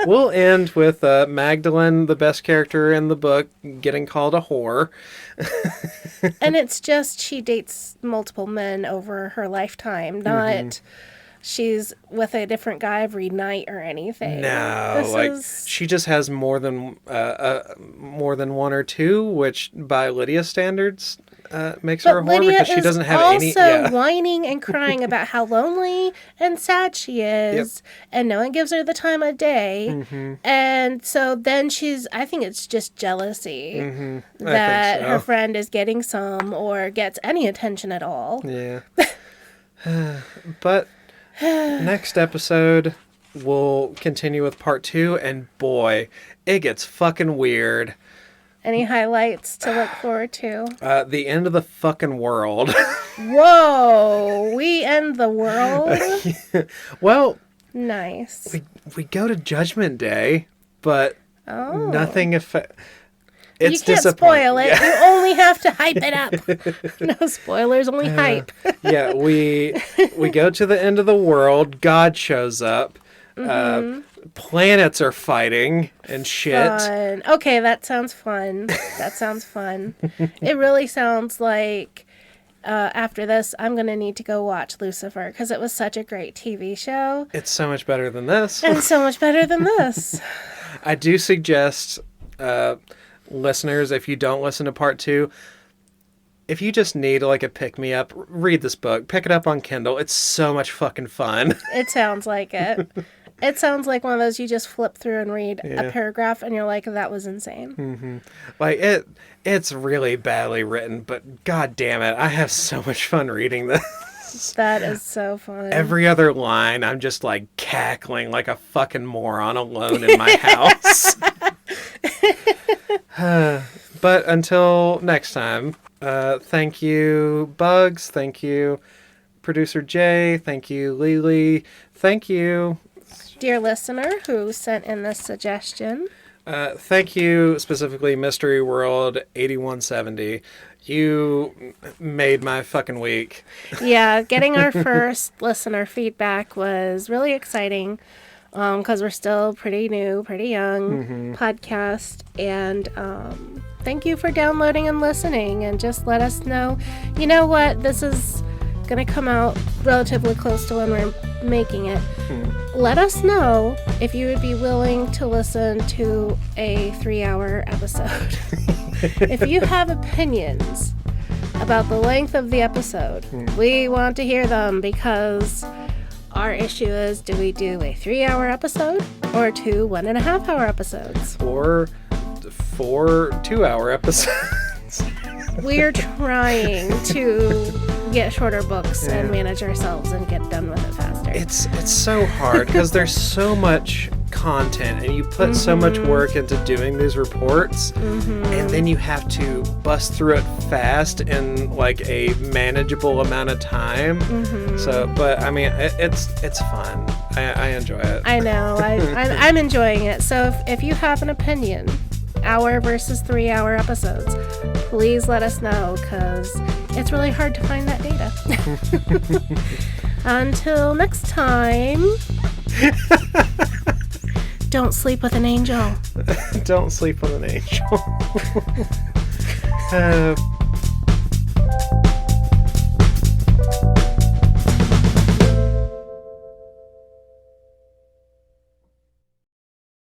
Speaker 2: We'll end with Magdalene, the best character in the book, getting called a whore.
Speaker 1: And it's just she dates multiple men over her lifetime, not she's with a different guy every night or anything.
Speaker 2: No, she just has more than one or two, which by Lydia's standards makes her a whore because she doesn't have any.
Speaker 1: Also whining and crying about how lonely and sad she is, and no one gives her the time of day, and so then I think it's just jealousy that her friend is getting some or gets any attention at all.
Speaker 2: Yeah, but. Next episode, we'll continue with part 2, and boy, it gets fucking weird.
Speaker 1: Any highlights to look forward to?
Speaker 2: The end of the fucking world.
Speaker 1: Whoa! We end the world?
Speaker 2: Well,
Speaker 1: nice.
Speaker 2: We go to Judgment Day, but nothing
Speaker 1: You can't spoil it. Yeah. You only have to hype it up. No spoilers, only hype.
Speaker 2: Yeah, we go to the end of the world. God shows up. Planets are fighting and shit.
Speaker 1: Fun. Okay, that sounds fun. It really sounds like after this, I'm going to need to go watch Lucifer because it was such a great TV show.
Speaker 2: It's so much better than this.
Speaker 1: And so much better than this.
Speaker 2: I do suggest... listeners, if you don't listen to part 2, if you just need like a pick-me-up, read this book. Pick it up on Kindle. It's so much fucking fun.
Speaker 1: It sounds like it. It sounds like one of those you just flip through and read a paragraph and you're like, that was insane.
Speaker 2: Like, it's really badly written, but god damn it, I have so much fun reading this.
Speaker 1: That is so fun.
Speaker 2: Every other line, I'm just like cackling like a fucking moron alone in my house. But until next time, thank you, Bugs. Thank you, Producer Jay. Thank you, Lily. Thank you,
Speaker 1: dear listener who sent in this suggestion.
Speaker 2: Thank you, specifically Mystery World 8170. You made my fucking week.
Speaker 1: Yeah, getting our first listener feedback was really exciting. Because we're still pretty new, pretty young podcast. And thank you for downloading and listening. And just let us know. You know what? This is going to come out relatively close to when we're making it. Let us know if you would be willing to listen to a 3-hour episode. If you have opinions about the length of the episode. We want to hear them because our issue is, do we do a 3-hour episode or 2 1.5-hour episodes?
Speaker 2: Or 4 2-hour episodes.
Speaker 1: We're trying to get shorter books and manage ourselves and get done with it faster.
Speaker 2: It's so hard because there's so much content and you put so much work into doing these reports, and then you have to bust through it fast in like a manageable amount of time. So, but I mean, it's fun. I enjoy it.
Speaker 1: I know. I'm enjoying it. So if you have an opinion, hour versus 3-hour episodes, please let us know, because it's really hard to find that data. Until next time, don't sleep with an angel.
Speaker 2: Don't sleep with an angel.